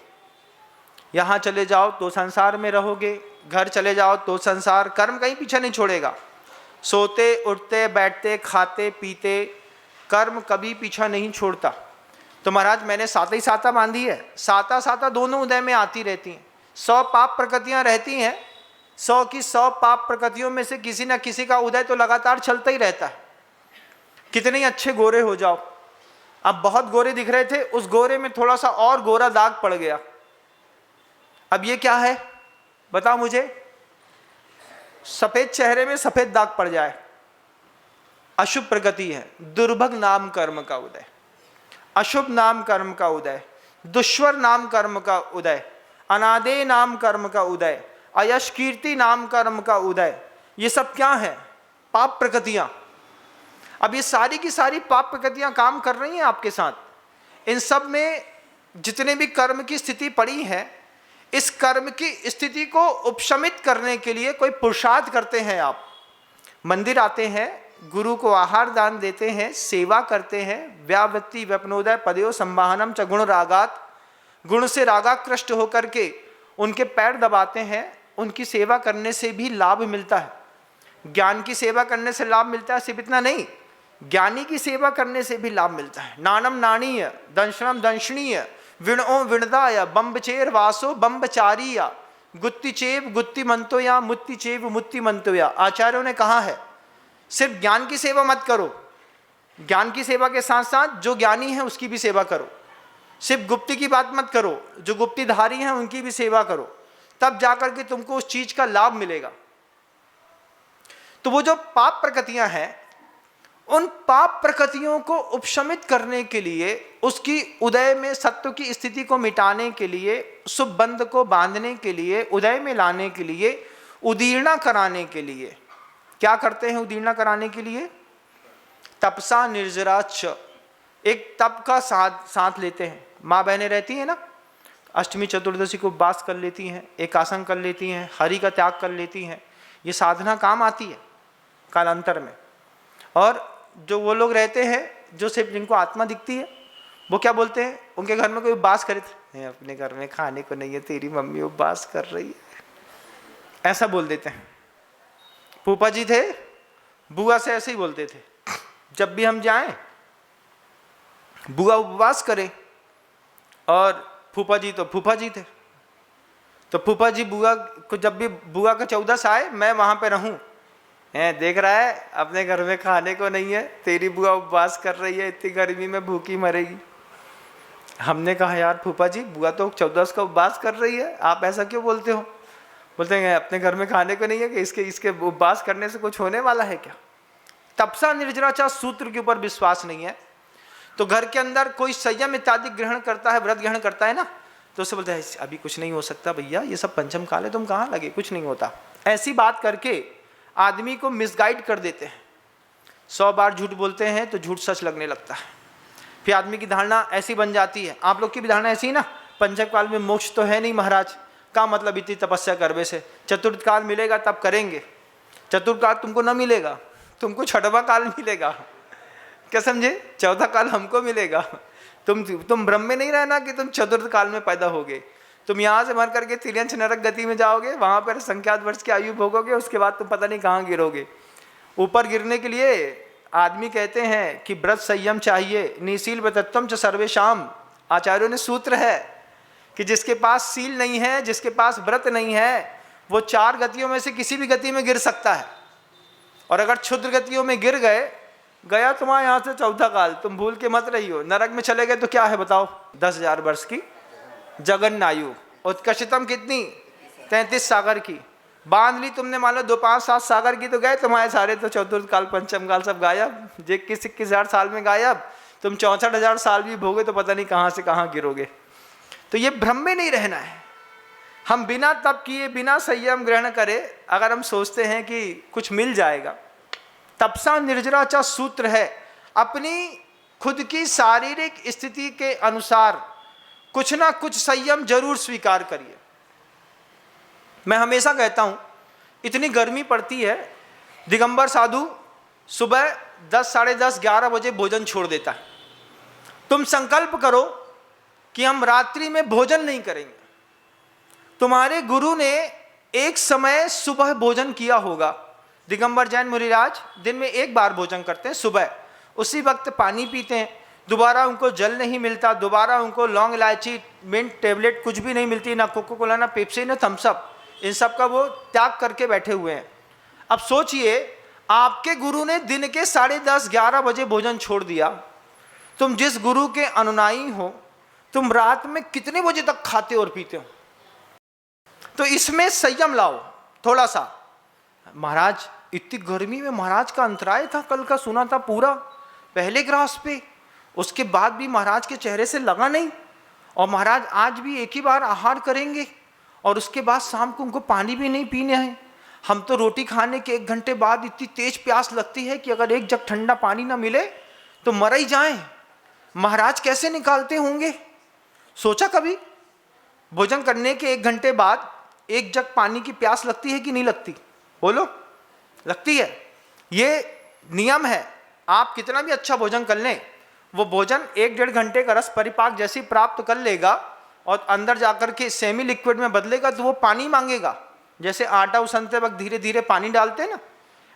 Speaker 1: यहाँ चले जाओ तो संसार में रहोगे, घर चले जाओ तो संसार, कर्म कहीं पीछे नहीं छोड़ेगा। सोते उठते बैठते खाते पीते कर्म कभी पीछा नहीं छोड़ता। तो महाराज मैंने साता ही साता बांधी है, साता साता दोनों उदय में आती रहती हैं। 100 पाप प्रकृतियां रहती हैं, 100 की 100 पाप प्रकृतियों में से किसी न किसी का उदय तो लगातार चलता ही रहता है। कितने ही अच्छे गोरे हो जाओ, अब बहुत गोरे दिख रहे थे, उस गोरे में थोड़ा सा और गोरा दाग पड़ गया। अब ये क्या है बताओ मुझे? सफेद चेहरे में सफेद दाग पड़ जाए, अशुभ प्रगति है। दुर्भग नाम कर्म का उदय, अशुभ नाम कर्म का उदय, दुश्वर नाम कर्म का उदय, अनादे नाम कर्म का उदय, अयश कीर्ति नाम कर्म का उदय। ये सब क्या है? पाप प्रकृतियां। अब ये सारी की सारी पाप प्रकृतियां काम कर रही हैं आपके साथ। इन सब में जितने भी कर्म की स्थिति पड़ी है, इस कर्म की स्थिति को उपशमित करने के लिए कोई पुरुषार्थ करते हैं। आप मंदिर आते हैं, गुरु को आहार दान देते हैं, सेवा करते हैं, व्यावृत्ति व्यपनोदय पदयो संवाहनम च गुण रागात, गुण से रागाकृष्ट होकर के उनके पैर दबाते हैं। उनकी सेवा करने से भी लाभ मिलता है। ज्ञान की सेवा करने से लाभ मिलता है, सिर्फ इतना नहीं, ज्ञानी की सेवा करने से भी लाभ मिलता है। नानम नाणीय दंशनम दंशनीय विणो विणदाय बम्बचेर वासो बम्बचारिया गुत्तिचेव गुत्ति मंतोया मुत्तिचेव मुत्ति मंतोया। आचार्यों ने कहा है सिर्फ ज्ञान की सेवा मत करो, ज्ञान की सेवा के साथ साथ जो ज्ञानी है उसकी भी सेवा करो। सिर्फ गुप्ती की बात मत करो, जो गुप्तीधारी हैं उनकी भी सेवा करो, तब जाकर के तुमको उस चीज का लाभ मिलेगा। तो वो जो पाप प्रकृतियां हैं, उन पाप प्रकृतियों को उपशमित करने के लिए, उसकी उदय में सत्व की स्थिति को मिटाने के लिए, शुभ बंध को बांधने के लिए, उदय में लाने के लिए, उदीर्णा कराने के लिए क्या करते हैं? उदीर्णा कराने के लिए तपसा निर्जराच, एक तप का साथ लेते हैं। माँ बहनें रहती हैं ना, अष्टमी चतुर्दशी को उपवास कर लेती हैं, एकासन कर लेती हैं, हरि का त्याग कर लेती हैं। ये साधना काम आती है कालांतर में। और जो वो लोग रहते हैं जो सिर्फ जिनको आत्मा दिखती है, वो क्या बोलते हैं? उनके घर में कोई उपवास करे थे, अपने घर में खाने को नहीं है, तेरी मम्मी उपवास कर रही है, ऐसा बोल देते हैं। फूफा जी थे, बुआ से ऐसे ही बोलते थे, जब भी हम जाएं बुआ उपवास करे और फूफा जी तो फूफा जी थे। तो फूफा जी बुआ को जब भी बुआ का 14 आए मैं वहाँ पे रहूँ, हैं देख रहा है अपने घर में खाने को नहीं है, तेरी बुआ उपवास कर रही है, इतनी गर्मी में भूखी मरेगी। हमने कहा यार फूफा जी बुआ तो 14 का उपवास कर रही है, आप ऐसा क्यों बोलते हो? बोलते हैं अपने घर में खाने को नहीं है कि इसके उपवास करने से कुछ होने वाला है क्या? तपसा निर्जराचा सूत्र के ऊपर विश्वास नहीं है। तो घर के अंदर कोई संयम इत्यादि ग्रहण करता है, व्रत ग्रहण करता है ना, तो उससे बोलते हैं अभी कुछ नहीं हो सकता भैया, ये सब पंचम काल है, तुम कहाँ लगे, कुछ नहीं होता। ऐसी बात करके आदमी को मिसगाइड कर देते हैं। 100 बार झूठ बोलते हैं तो झूठ सच लगने लगता है। फिर आदमी की धारणा ऐसी बन जाती है, आप लोग की भी धारणा ऐसी ही ना, पंचम काल में मोक्ष तो है नहीं महाराज, का मतलब इतनी तपस्या करने से, चतुर्थ काल मिलेगा तब करेंगे। चतुर्थ काल तुमको न मिलेगा, तुमको छठवां काल मिलेगा, क्या समझे? चौथा काल हमको मिलेगा। तुम ब्रह्म में नहीं रहना कि तुम चतुर्थ काल में पैदा होगे, तुम यहाँ से मर करके तिर्यंश नरक गति में जाओगे, वहां पर संख्यात वर्ष की आयु भोगोगे, उसके बाद तुम पता नहीं कहाँ गिरोगे। ऊपर गिरने के लिए आदमी कहते हैं कि व्रत संयम चाहिए, निशील व्रतत्वम च सर्वेशाम। आचार्यों ने सूत्र है कि जिसके पास सील नहीं है, जिसके पास व्रत नहीं है, वो 4 गतियों में से किसी भी गति में गिर सकता है। और अगर क्षुद्र गतियों में गिर गया तुम्हारा यहाँ से चौथा काल, तुम भूल के मत रही हो। नरक में चले गए तो क्या है बताओ, 10,000 वर्ष की जगन्नायु, उत्कृष्टतम कितनी, 33 सागर की। बांध ली तुमने, मान लो 2, 5, 7 सागर की, तो गए तुम्हारे सारे तो चतुर्थ काल पंचम काल सब गायब। 21-21,000 साल में गायब। तुम 64,000 साल भी भोगे तो पता नहीं कहाँ से कहाँ गिरोगे। तो ये भ्रम में नहीं रहना है। हम बिना तप किए, बिना संयम ग्रहण करे, अगर हम सोचते हैं कि कुछ मिल जाएगा, तपसा निर्जराचा सूत्र है, अपनी खुद की शारीरिक स्थिति के अनुसार कुछ ना कुछ संयम जरूर स्वीकार करिए। मैं हमेशा कहता हूं, इतनी गर्मी पड़ती है, दिगंबर साधु सुबह 10, साढ़े 10, 11 बजे भोजन छोड़ देता है। तुम संकल्प करो कि हम रात्रि में भोजन नहीं करेंगे। तुम्हारे गुरु ने एक समय सुबह भोजन किया होगा। दिगंबर जैन मुनिराज दिन में 1 बार भोजन करते हैं सुबह, उसी वक्त पानी पीते हैं, दोबारा उनको जल नहीं मिलता, दोबारा उनको लौंग इलायची मिंट टैबलेट कुछ भी नहीं मिलती, ना कोको कोला, ना पेप्सी, ना थम्सअप, इन सब का वो त्याग करके बैठे हुए हैं। अब सोचिए, आपके गुरु ने दिन के 10:30, 11 बजे भोजन छोड़ दिया, तुम जिस गुरु के अनुयायी हो, तुम रात में कितने बजे तक खाते और पीते हो? तो इसमें संयम लाओ थोड़ा सा। महाराज इतनी गर्मी में महाराज का अंतराय था, कल का सुना था पूरा पहले ग्रास पे, उसके बाद भी महाराज के चेहरे से लगा नहीं। और महाराज आज भी एक ही बार आहार करेंगे और उसके बाद शाम को उनको पानी भी नहीं पीने हैं। हम तो रोटी खाने के 1 घंटे बाद इतनी तेज प्यास लगती है कि अगर 1 जग ठंडा पानी ना मिले तो मर ही जाएं। महाराज कैसे निकालते होंगे? सोचा कभी? भोजन करने के 1 घंटे बाद 1 जग पानी की प्यास लगती है कि नहीं लगती? बोलो, लगती है। ये नियम है। आप कितना भी अच्छा भोजन कर लें, वो भोजन 1-1.5 घंटे का रस परिपाक जैसी प्राप्त कर लेगा और अंदर जाकर के सेमी लिक्विड में बदलेगा तो वो पानी मांगेगा। जैसे आटा उसनते वक्त धीरे धीरे पानी डालते हैं ना,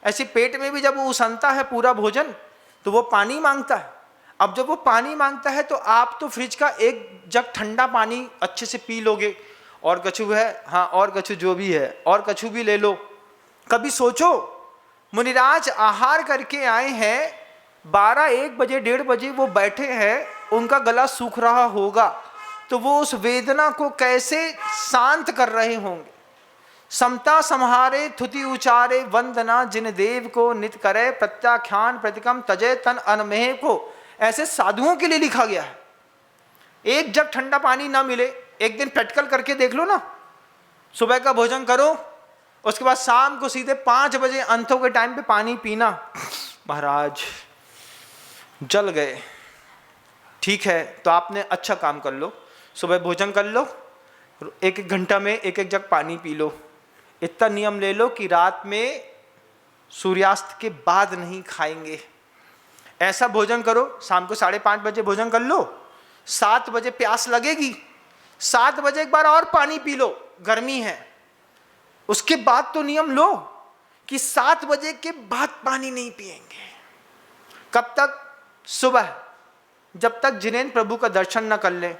Speaker 1: ऐसे पेट में भी जब वो उसनता है पूरा भोजन तो वो पानी मांगता है। अब जब वो पानी मांगता है तो आप तो फ्रिज का 1 जग ठंडा पानी अच्छे से पी लोगे, और कछु है, हाँ और कछु जो भी है, और कछु भी ले लो। कभी सोचो, मुनिराज आहार करके आए हैं, 12-1 बजे 1:30 बजे वो बैठे हैं, उनका गला सूख रहा होगा, तो वो उस वेदना को कैसे शांत कर रहे होंगे। समता सम्हारे थुति उचारे वंदना, जिन देव को नित करे प्रत्याख्यान प्रतिकम तजय तन अनमेह को, ऐसे साधुओं के लिए लिखा गया है। 1 जग ठंडा पानी ना मिले, एक दिन प्रैक्टिकल करके देख लो ना। सुबह का भोजन करो, उसके बाद शाम को सीधे 5 बजे अंतों के टाइम पे पानी पीना। महाराज जल गए, ठीक है, तो आपने अच्छा काम कर लो, सुबह भोजन कर लो, 1-1 घंटा में 1-1 जग पानी पी लो। इतना नियम ले लो कि रात में सूर्यास्त के बाद नहीं खाएंगे। ऐसा भोजन करो, शाम को 5:30 बजे भोजन कर लो, 7 बजे प्यास लगेगी, 7 बजे एक बार और पानी पी लो, गर्मी है। उसके बाद तो नियम लो कि 7 बजे के बाद पानी नहीं पिएंगे। कब तक? सुबह जब तक जिनेंद्र प्रभु का दर्शन न कर लें,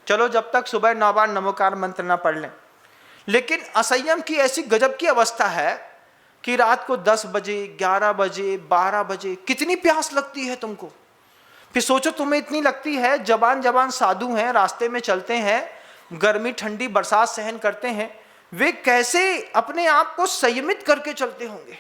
Speaker 1: चलो जब तक सुबह 9 बार नमोकार मंत्र न पढ़ लें। लेकिन असंयम की ऐसी गजब की अवस्था है कि रात को 10 बजे, 11 बजे, 12 बजे कितनी प्यास लगती है तुमको। फिर सोचो तुम्हें इतनी लगती है, जबान जबान साधु हैं, रास्ते में चलते हैं, गर्मी ठंडी बरसात सहन करते हैं, वे कैसे अपने आप को संयमित करके चलते होंगे।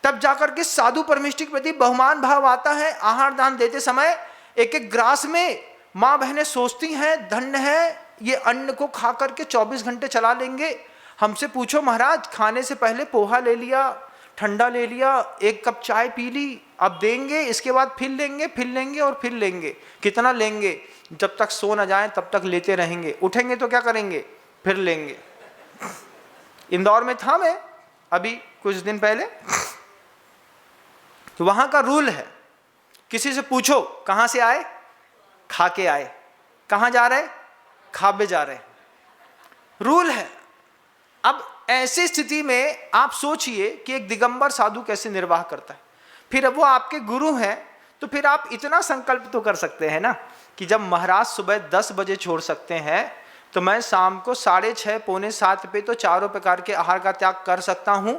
Speaker 1: तब जाकर के साधु परमेष्टि के प्रति बहुमान भाव आता है। आहार दान देते समय एक एक ग्रास में माँ बहनें सोचती हैं, धन्य है ये अन्न को खा करके 24 घंटे चला लेंगे। हमसे पूछो महाराज, खाने से पहले पोहा ले लिया, ठंडा ले लिया, 1 कप चाय पी ली, अब देंगे, इसके बाद फिर लेंगे, फिर लेंगे और फिर लेंगे। कितना लेंगे? जब तक सो न जाए तब तक लेते रहेंगे। उठेंगे तो क्या करेंगे? फिर लेंगे। इंदौर में था मैं अभी कुछ दिन पहले, तो वहां का रूल है, किसी से पूछो कहां से आए? खा के आए। कहां जा रहे? खाबे जा रहे। रूल है। अब ऐसी स्थिति में आप सोचिए कि एक दिगंबर साधु कैसे निर्वाह करता है। फिर वो आपके गुरु हैं, तो फिर आप इतना संकल्प तो कर सकते हैं ना कि जब महाराज सुबह 10 बजे छोड़ सकते हैं, तो मैं शाम को 6:30 पौने 7 पे तो चारों प्रकार के आहार का त्याग कर सकता हूं।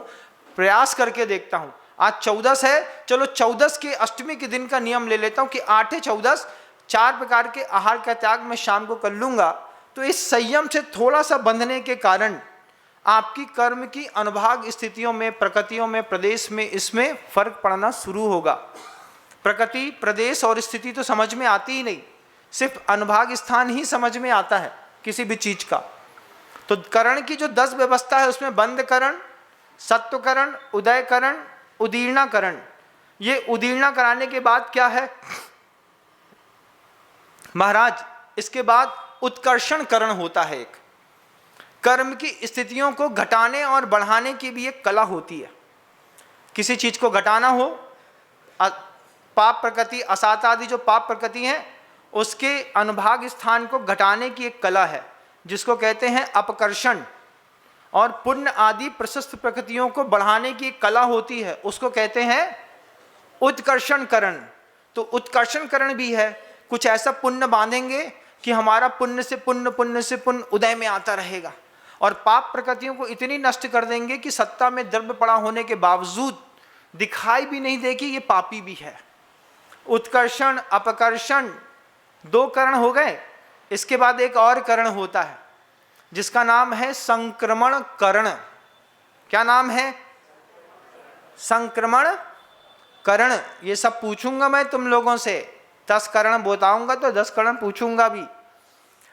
Speaker 1: प्रयास करके देखता हूं। आज 14 है, चलो 14 के अष्टमी के दिन का नियम ले लेता हूं कि 8-14 4 प्रकार के आहार का त्याग मैं शाम को कर लूंगा। तो इस संयम से थोड़ा सा बंधने के कारण आपकी कर्म की अनुभाग स्थितियों में, प्रकृतियों में, प्रदेश में, इसमें फर्क पड़ना शुरू होगा। प्रकृति, प्रदेश और स्थिति तो समझ में आती ही नहीं, सिर्फ अनुभाग स्थान ही समझ में आता है किसी भी चीज का। तो करण की जो 10 व्यवस्था है उसमें बंध करण, सत्वकरण, उदयकरण, उदीर्णाकरण। ये उदीर्णा कराने के बाद क्या है महाराज? इसके बाद उत्कर्षण करण होता है। एक कर्म की स्थितियों को घटाने और बढ़ाने की भी एक कला होती है। किसी चीज को घटाना हो, पाप प्रकृति, असात आदि जो पाप प्रकृति हैं, उसके अनुभाग स्थान को घटाने की एक कला है जिसको कहते हैं अपकर्षण। और पुण्य आदि प्रशस्त प्रकृतियों को बढ़ाने की एक कला होती है, उसको कहते हैं उत्कर्षण करण। तो उत्कर्षण करण भी है, कुछ ऐसा पुण्य बांधेंगे कि हमारा पुण्य से पुण्य, पुण्य से पुण्य उदय में आता रहेगा। और पाप प्रकृतियों को इतनी नष्ट कर देंगे कि सत्ता में द्रव्य पड़ा होने के बावजूद दिखाई भी नहीं दे कि ये पापी भी है। उत्कर्षण, अपकर्षण 2 करण हो गए। इसके बाद एक और करण होता है जिसका नाम है संक्रमण करण। क्या नाम है? संक्रमण करण। ये सब पूछूंगा मैं तुम लोगों से, 10 करण बताऊंगा तो 10 करण पूछूंगा भी।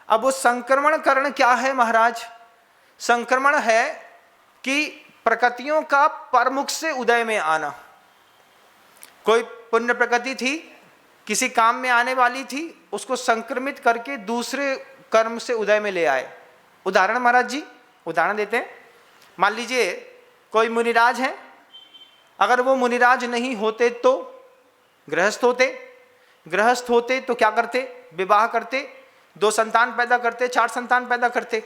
Speaker 1: अब वो संक्रमण करण क्या है महाराज? संक्रमण है कि प्रकृतियों का परमुख से उदय में आना। कोई पुण्य प्रकृति थी, किसी काम में आने वाली थी, उसको संक्रमित करके दूसरे कर्म से उदय में ले आए। उदाहरण महाराज जी, उदाहरण देते हैं। मान लीजिए कोई मुनिराज हैं, अगर वो मुनिराज नहीं होते तो गृहस्थ होते। गृहस्थ होते तो क्या करते? विवाह करते, 2 संतान पैदा करते, 4 संतान पैदा करते।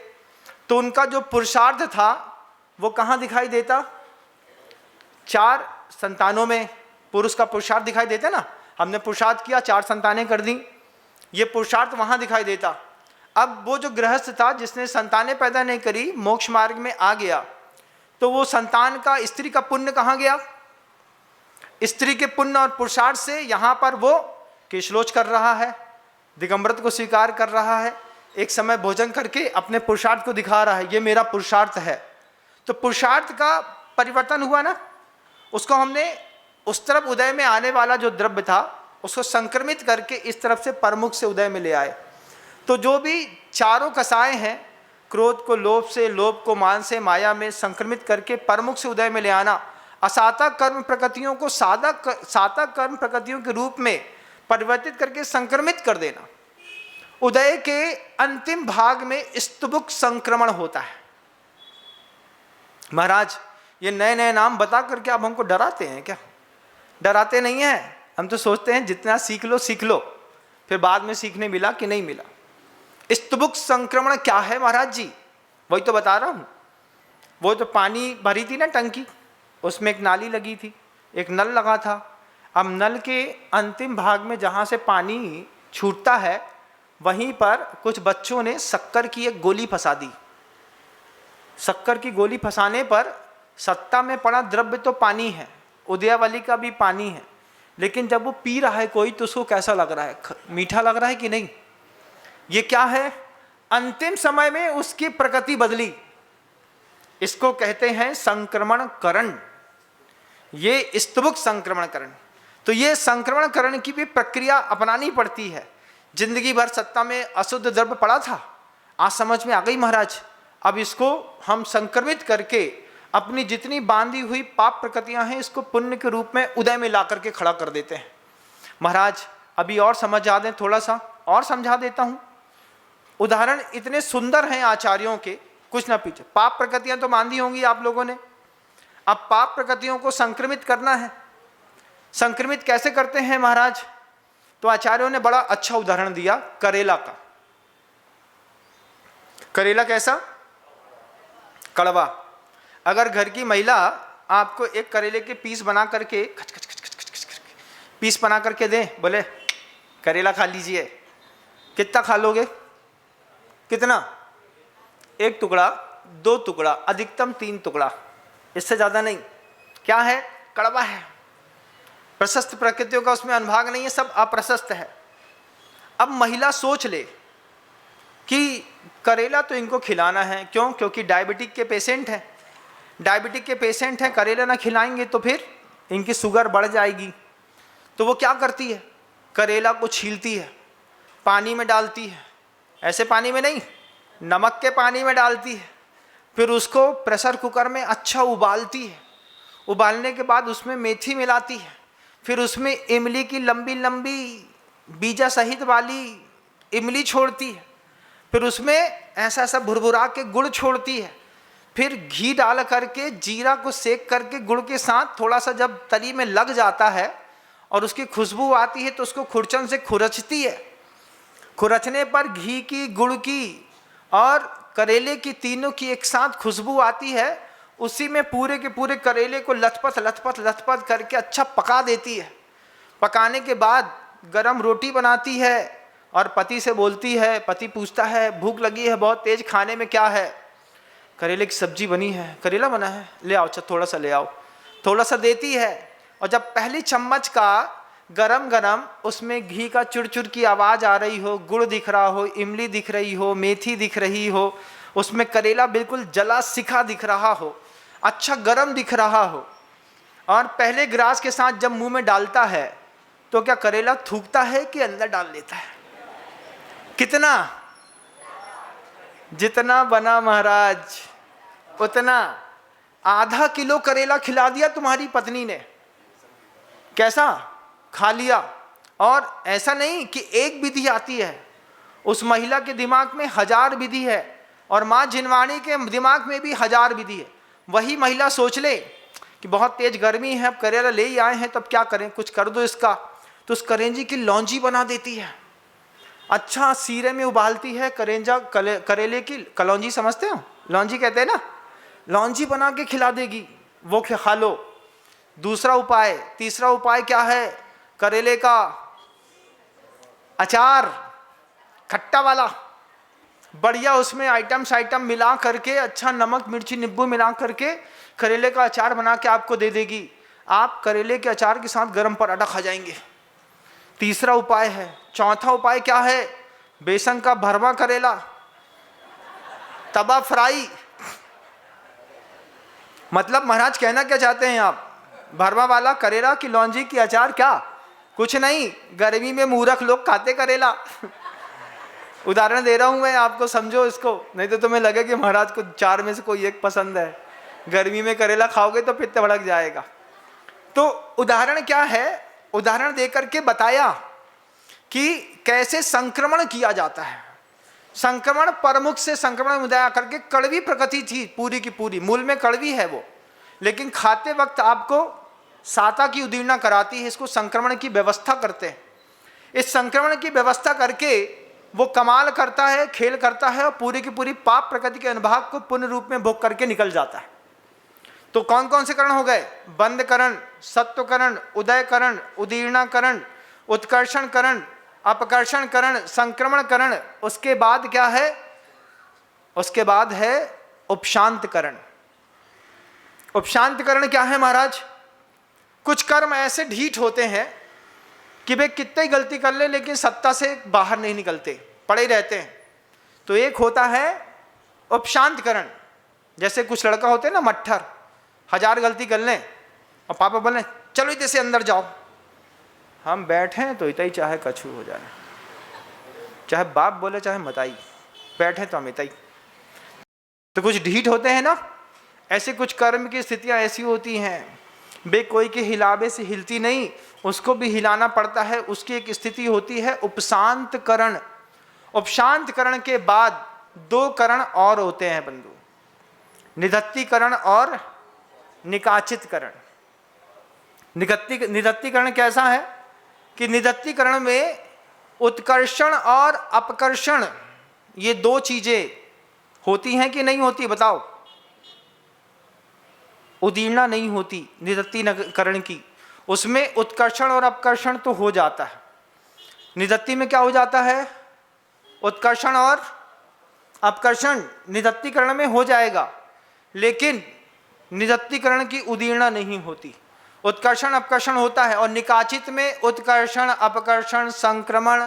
Speaker 1: तो उनका जो पुरुषार्थ था वो कहाँ दिखाई देता? 4 संतानों में पुरुष का पुरुषार्थ दिखाई देता ना। हमने पुरुषार्थ किया, 4 संतानें कर दी, ये पुरुषार्थ वहां दिखाई देता। अब वो जो गृहस्थ था जिसने संतानें पैदा नहीं करी, मोक्ष मार्ग में आ गया, तो वो संतान का, स्त्री का पुण्य कहाँ गया? स्त्री के पुण्य और पुरुषार्थ से यहां पर वो केशलोच कर रहा है, दिगंबरत्व को स्वीकार कर रहा है, एक समय भोजन करके अपने पुरुषार्थ को दिखा रहा है, ये मेरा पुरुषार्थ है। तो पुरुषार्थ का परिवर्तन हुआ ना, उसको हमने उस तरफ उदय में आने वाला जो द्रव्य था उसको संक्रमित करके इस तरफ से परमुख से उदय में ले आए। तो जो भी चारों कसाएं हैं, क्रोध को लोभ से, लोभ को मान से, माया में संक्रमित करके परमुख से उदय में ले आना, असाता कर्म प्रकृतियों को साता कर्म प्रकृतियों के रूप में परिवर्तित करके संक्रमित कर देना, उदय के अंतिम भाग में स्तुबुक संक्रमण होता है। महाराज ये नए नए नाम बता करके आप हमको डराते हैं क्या? डराते नहीं हैं। हम तो सोचते हैं जितना सीख लो सीख लो, फिर बाद में सीखने मिला कि नहीं मिला। स्तुबुक संक्रमण क्या है महाराज जी? वही तो बता रहा हूं। वो तो पानी भरी थी ना टंकी, उसमें एक नाली लगी थी, एक नल लगा था। अब नल के अंतिम भाग में जहाँ से पानी छूटता है वहीं पर कुछ बच्चों ने शक्कर की एक गोली फंसा दी। शक्कर की गोली फंसाने पर सत्ता में पड़ा द्रव्य तो पानी है, उदयावली का भी पानी है, लेकिन जब वो पी रहा है कोई तो उसको कैसा लग रहा है? मीठा लग रहा है कि नहीं? ये क्या है? अंतिम समय में उसकी प्रकृति बदली। इसको कहते हैं संक्रमणकरण, ये स्तुभुक संक्रमणकरण। तो ये संक्रमणकरण की भी प्रक्रिया अपनानी पड़ती है। जिंदगी भर सत्ता में अशुद्ध द्रव्य पड़ा था, आज समझ में आ गई महाराज, अब इसको हम संक्रमित करके अपनी जितनी बांधी हुई पाप प्रकृतियां हैं इसको पुण्य के रूप में उदय में ला करके खड़ा कर देते हैं। महाराज अभी और समझा दें, थोड़ा सा और समझा देता हूं। उदाहरण इतने सुंदर हैं आचार्यों के, कुछ ना पीछे। पाप प्रकृतियां तो बांधी होंगी आप लोगों ने, अब पाप प्रकृतियों को संक्रमित करना है। संक्रमित कैसे करते हैं महाराज? तो आचार्यों ने बड़ा अच्छा उदाहरण दिया करेला का। करेला कैसा? कड़वा। अगर घर की महिला आपको एक करेले के पीस बना करके खच खच खच खच खच खच पीस बना करके दे, बोले करेला खा लीजिए, कितना खा लोगे? कितना? एक टुकड़ा, दो टुकड़ा, अधिकतम 3 टुकड़ा, इससे ज्यादा नहीं। क्या है? कड़वा है, प्रशस्त प्रकृतियों का उसमें अनुभाग नहीं है, सब अप्रशस्त है। अब महिला सोच ले कि करेला तो इनको खिलाना है, क्यों? क्योंकि डायबिटिक के पेशेंट हैं, डायबिटिक के पेशेंट हैं, करेला ना खिलाएंगे तो फिर इनकी शुगर बढ़ जाएगी। तो वो क्या करती है? करेला को छीलती है, पानी में डालती है, ऐसे पानी में नहीं, नमक के पानी में डालती है, फिर उसको प्रेशर कुकर में अच्छा उबालती है। उबालने के बाद उसमें मेथी मिलाती है, फिर उसमें इमली की लंबी लंबी बीजा सहित वाली इमली छोड़ती है, फिर उसमें ऐसा ऐसा भुरभुरा के गुड़ छोड़ती है, फिर घी डाल करके जीरा को सेक करके गुड़ के साथ थोड़ा सा जब तली में लग जाता है और उसकी खुशबू आती है तो उसको खुरचन से खुरचती है। खुरचने पर घी की, गुड़ की और करेले की, तीनों की एक साथ खुशबू आती है। उसी में पूरे के पूरे करेले को लथपथ लथपथ लथपथ करके अच्छा पका देती है। पकाने के बाद गरम रोटी बनाती है और पति से बोलती है, पति पूछता है भूख लगी है बहुत तेज, खाने में क्या है? करेले की सब्जी बनी है, करेला बना है, ले आओ, अच्छा थोड़ा सा ले आओ, थोड़ा सा देती है। और जब पहली चम्मच का गरम गरम उसमें घी का चुरचुर की आवाज़ आ रही हो, गुड़ दिख रहा हो, इमली दिख रही हो, मेथी दिख रही हो, उसमें करेला बिल्कुल जला सिखा दिख रहा हो, अच्छा गरम दिख रहा हो, और पहले गिलास के साथ जब मुंह में डालता है तो क्या करेला थूकता है कि अंदर डाल लेता है? कितना? जितना बना महाराज उतना। आधा किलो करेला खिला दिया तुम्हारी पत्नी ने, कैसा? खा लिया। और ऐसा नहीं कि एक विधि आती है, उस महिला के दिमाग में 1000 विधि है, और माँ जिनवाणी के दिमाग में भी 1000 विधि है। वही महिला सोच ले कि बहुत तेज गर्मी है, अब करेला ले ही आए हैं, तब क्या करें, कुछ कर दो इसका, तो उस करेंजी की लौंजी बना देती है। अच्छा सीरे में उबालती है करेले की कलौंजी, समझते हो? लौंजी कहते हैं ना, लौंजी बना के खिला देगी, वो खा लो। दूसरा उपाय, तीसरा उपाय क्या है? करेले का अचार, खट्टा वाला, बढ़िया, उसमें आइटम मिला करके, अच्छा नमक मिर्ची नींबू मिला करके करेले का अचार बना के आपको दे देगी। आप करेले के अचार के साथ गरम पराठा खा जाएंगे। तीसरा उपाय है। चौथा उपाय क्या है? बेसन का भरवा करेला, तवा फ्राई। मतलब महाराज कहना क्या चाहते हैं आप? भरवा वाला करेला की लौंजी की अचार, क्या कुछ नहीं, गर्मी में मूर्ख लोग खाते करेला। उदाहरण दे रहा हूं मैं आपको, समझो इसको, नहीं तो तुम्हें लगे कि महाराज को 4 में से कोई एक पसंद है। गर्मी में करेला खाओगे तो पित्त भड़क जाएगा। तो उदाहरण क्या है? उदाहरण देकर के बताया कि कैसे संक्रमण किया जाता है। संक्रमण परमुख से संक्रमण उदय करके, कड़वी प्रकृति थी पूरी की पूरी, मूल में कड़वी है वो, लेकिन खाते वक्त आपको साता की उदीर्णा कराती है। इसको संक्रमण की व्यवस्था करते हैं। इस संक्रमण की व्यवस्था करके वो कमाल करता है, खेल करता है, और पूरी की पूरी पाप प्रकृति के अनुभाग को पुण्य रूप में भोग करके निकल जाता है। तो कौन कौन से करण हो गए? बंध करण, सत्व करण, उदय करण, उदीर्णा करण, उत्कर्षण करण, अपकर्षण करण, संक्रमण करण। उसके बाद क्या है? उसके बाद है उपशांत करण। उपशांत करण क्या है महाराज? कुछ कर्म ऐसे ढीठ होते हैं कि वे कितने ही गलती कर ले लेकिन सत्ता से बाहर नहीं निकलते, पड़े ही रहते हैं। तो एक होता है उपशांत करण। जैसे कुछ लड़का होते हैं ना मट्ठर, 1000 गलती कर लें और पापा बोले चलो इतने से अंदर जाओ, हम बैठे हैं तो इतना ही चाहे कछू हो जाए, चाहे बाप बोले चाहे मताई, बैठे तो हम इतना ही। तो कुछ ढीठ होते हैं ना, ऐसे कुछ कर्म की स्थितियां ऐसी होती हैं, वे कोई के हिलावे से हिलती नहीं, उसको भी हिलाना पड़ता है। उसकी एक स्थिति होती है उपशांत करण। उपशांत करण के बाद 2 करण और होते हैं बंधु, निधत्तीकरण और निकाचितकरण। निधत्तीकरण कैसा है कि निधत्तीकरण में उत्कर्षण और अपकर्षण ये 2 चीजें होती हैं कि नहीं होती? बताओ। उदीर्णा नहीं होती निधत्तीकरण की, उसमें उत्कर्षण और अपकर्षण तो हो जाता है। निधत्ती में क्या हो जाता है? उत्कर्षण और अपकर्षण निधत्तीकरण में हो जाएगा, लेकिन निधत्तीकरण की उदीर्णा नहीं होती, उत्कर्षण अपकर्षण होता है। और निकाचित में उत्कर्षण अपकर्षण संक्रमण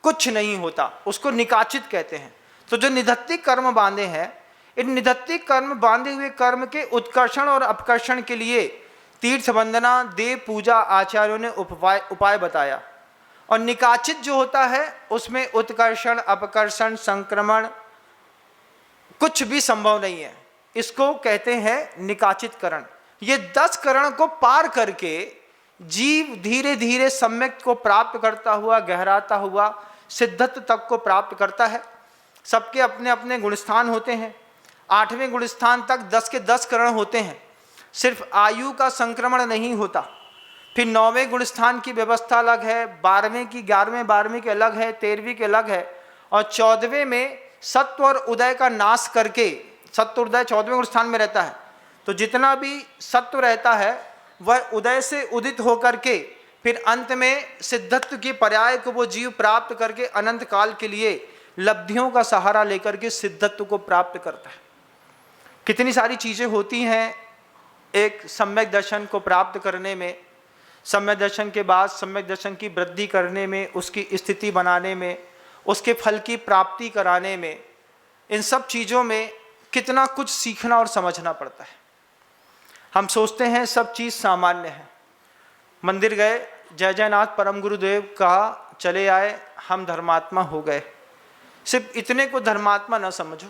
Speaker 1: कुछ नहीं होता, उसको निकाचित कहते हैं। तो जो निधत्ती कर्म बांधे हैं, इन निधत्ती कर्म बांधे हुए कर्म के उत्कर्षण और अपकर्षण के लिए तीर्थ वंदना, देव पूजा आचार्यों ने उपाय बताया। और निकाचित जो होता है उसमें उत्कर्षण अपकर्षण संक्रमण कुछ भी संभव नहीं है, इसको कहते हैं निकाचित करण। ये 10 करण को पार करके जीव धीरे धीरे सम्यक को प्राप्त करता हुआ, गहराता हुआ सिद्धत्व तक को प्राप्त करता है। सबके अपने अपने गुणस्थान होते हैं। 8वें गुणस्थान तक 10 के 10 करण होते हैं, सिर्फ आयु का संक्रमण नहीं होता। फिर 9वें गुणस्थान की व्यवस्था अलग है, 12वें की 11वें की अलग है, 13वीं की अलग है, और 14वें में सत्व और उदय का नाश करके, सत्व उदय 14वें गुणस्थान में रहता है, तो जितना भी सत्व रहता है वह उदय से उदित होकर के फिर अंत में सिद्धत्व की पर्याय को वो जीव प्राप्त करके अनंत काल के लिए लब्धियों का सहारा लेकर के सिद्धत्व को प्राप्त करता है। कितनी सारी चीज़ें होती हैं एक सम्यक दर्शन को प्राप्त करने में, सम्यक दर्शन के बाद सम्यक दर्शन की वृद्धि करने में, उसकी स्थिति बनाने में, उसके फल की प्राप्ति कराने में। इन सब चीज़ों में कितना कुछ सीखना और समझना पड़ता है। हम सोचते हैं सब चीज़ सामान्य है, मंदिर गए, जय जयनाथ परम गुरुदेव कहा, चले आए, हम धर्मात्मा हो गए। सिर्फ इतने को धर्मात्मा न समझो,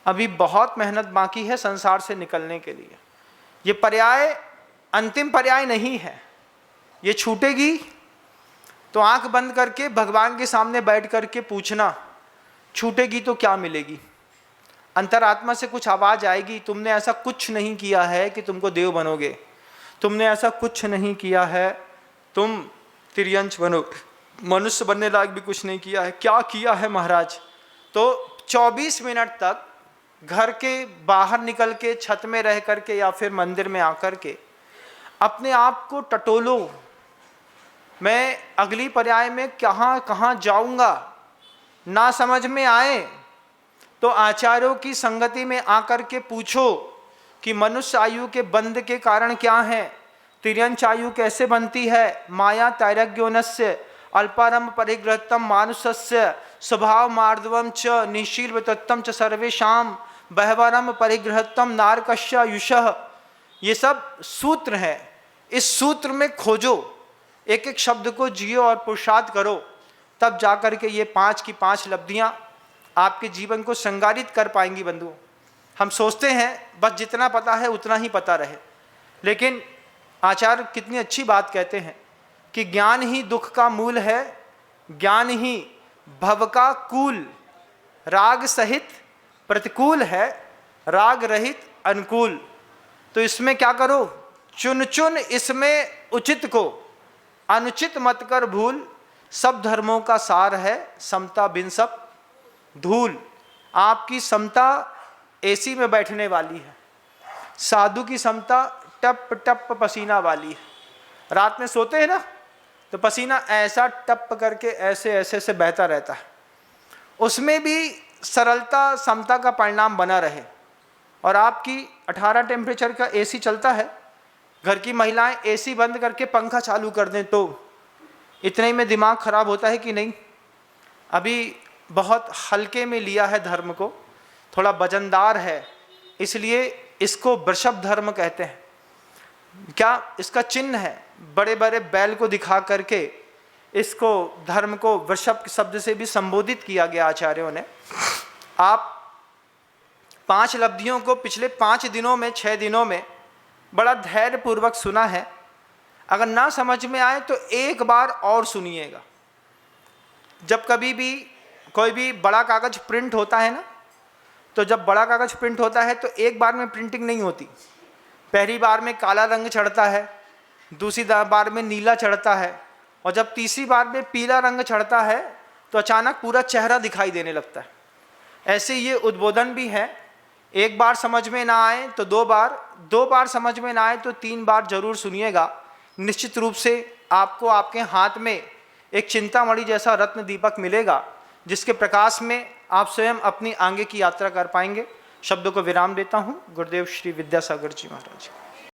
Speaker 1: अभी बहुत मेहनत बाकी है संसार से निकलने के लिए। ये पर्याय अंतिम पर्याय नहीं है, ये छूटेगी तो आंख बंद करके भगवान के सामने बैठ करके पूछना, छूटेगी तो क्या मिलेगी। अंतरात्मा से कुछ आवाज आएगी, तुमने ऐसा कुछ नहीं किया है कि तुमको देव बनोगे, तुमने ऐसा कुछ नहीं किया है तुम तिर्यंश बनो, मनुष्य बनने लायक भी कुछ नहीं किया है, क्या किया है महाराज। तो 24 मिनट तक घर के बाहर निकल के, छत में रह करके या फिर मंदिर में आकर के अपने आप को टटोलो, मैं अगली पर्याय में कहाँ कहाँ जाऊंगा। ना समझ में आए तो आचार्यों की संगति में आकर के पूछो कि मनुष्य आयु के बंध के कारण क्या है, तिर्यंश आयु कैसे बनती है, माया तैरज्ञोनस्य अल्पारंभ परिग्रहतम मानुषस्य स्वभाव मार्दवम च निशील तत्तम च सर्वेशाम बहवरम परिग्रहतम नारकश्य युषः। ये सब सूत्र हैं, इस सूत्र में खोजो, एक एक शब्द को जियो और पुरुषार्थ करो, तब जाकर के ये 5 की 5 लब्धियां आपके जीवन को श्रृंगारित कर पाएंगी। बंधुओं, हम सोचते हैं बस जितना पता है उतना ही पता रहे, लेकिन आचार्य कितनी अच्छी बात कहते हैं कि ज्ञान ही दुख का मूल है, ज्ञान ही भव का कूल, राग सहित प्रतिकूल है, राग रहित अनुकूल। तो इसमें क्या करो, चुन चुन इसमें उचित को, अनुचित मत कर भूल, सब धर्मों का सार है समता बिन सब धूल। आपकी समता एसी में बैठने वाली है, साधु की समता टप टप पसीना वाली है। रात में सोते हैं ना तो पसीना ऐसा टप करके ऐसे ऐसे से बहता रहता है। उसमें भी सरलता समता का परिणाम बना रहे। और आपकी 18 टेम्परेचर का एसी चलता है, घर की महिलाएं एसी बंद करके पंखा चालू कर दें तो इतने ही में दिमाग खराब होता है कि नहीं। अभी बहुत हल्के में लिया है धर्म को, थोड़ा वजनदार है, इसलिए इसको वृषभ धर्म कहते हैं। क्या इसका चिन्ह है? बड़े बड़े बैल को दिखा करके इसको धर्म को वृषभ शब्द से भी संबोधित किया गया आचार्यों ने। आप 5 लब्धियों को पिछले 5 दिनों में 6 दिनों में बड़ा धैर्य पूर्वक सुना है। अगर ना समझ में आए तो एक बार और सुनिएगा। जब कभी भी कोई भी बड़ा कागज प्रिंट होता है ना, तो जब बड़ा कागज प्रिंट होता है तो एक बार में प्रिंटिंग नहीं होती। पहली बार में काला रंग चढ़ता है, दूसरी बार में नीला चढ़ता है, और जब तीसरी बार में पीला रंग चढ़ता है तो अचानक पूरा चेहरा दिखाई देने लगता है। ऐसे ये उद्बोधन भी है। एक बार समझ में ना आए तो 2 बार, 2 बार समझ में ना आए तो 3 बार जरूर सुनिएगा। निश्चित रूप से आपको आपके हाथ में एक चिंतामणि जैसा रत्न दीपक मिलेगा, जिसके प्रकाश में आप स्वयं अपनी आगे की यात्रा कर पाएंगे। शब्दों को विराम देता हूँ। गुरुदेव श्री विद्यासागर जी महाराज।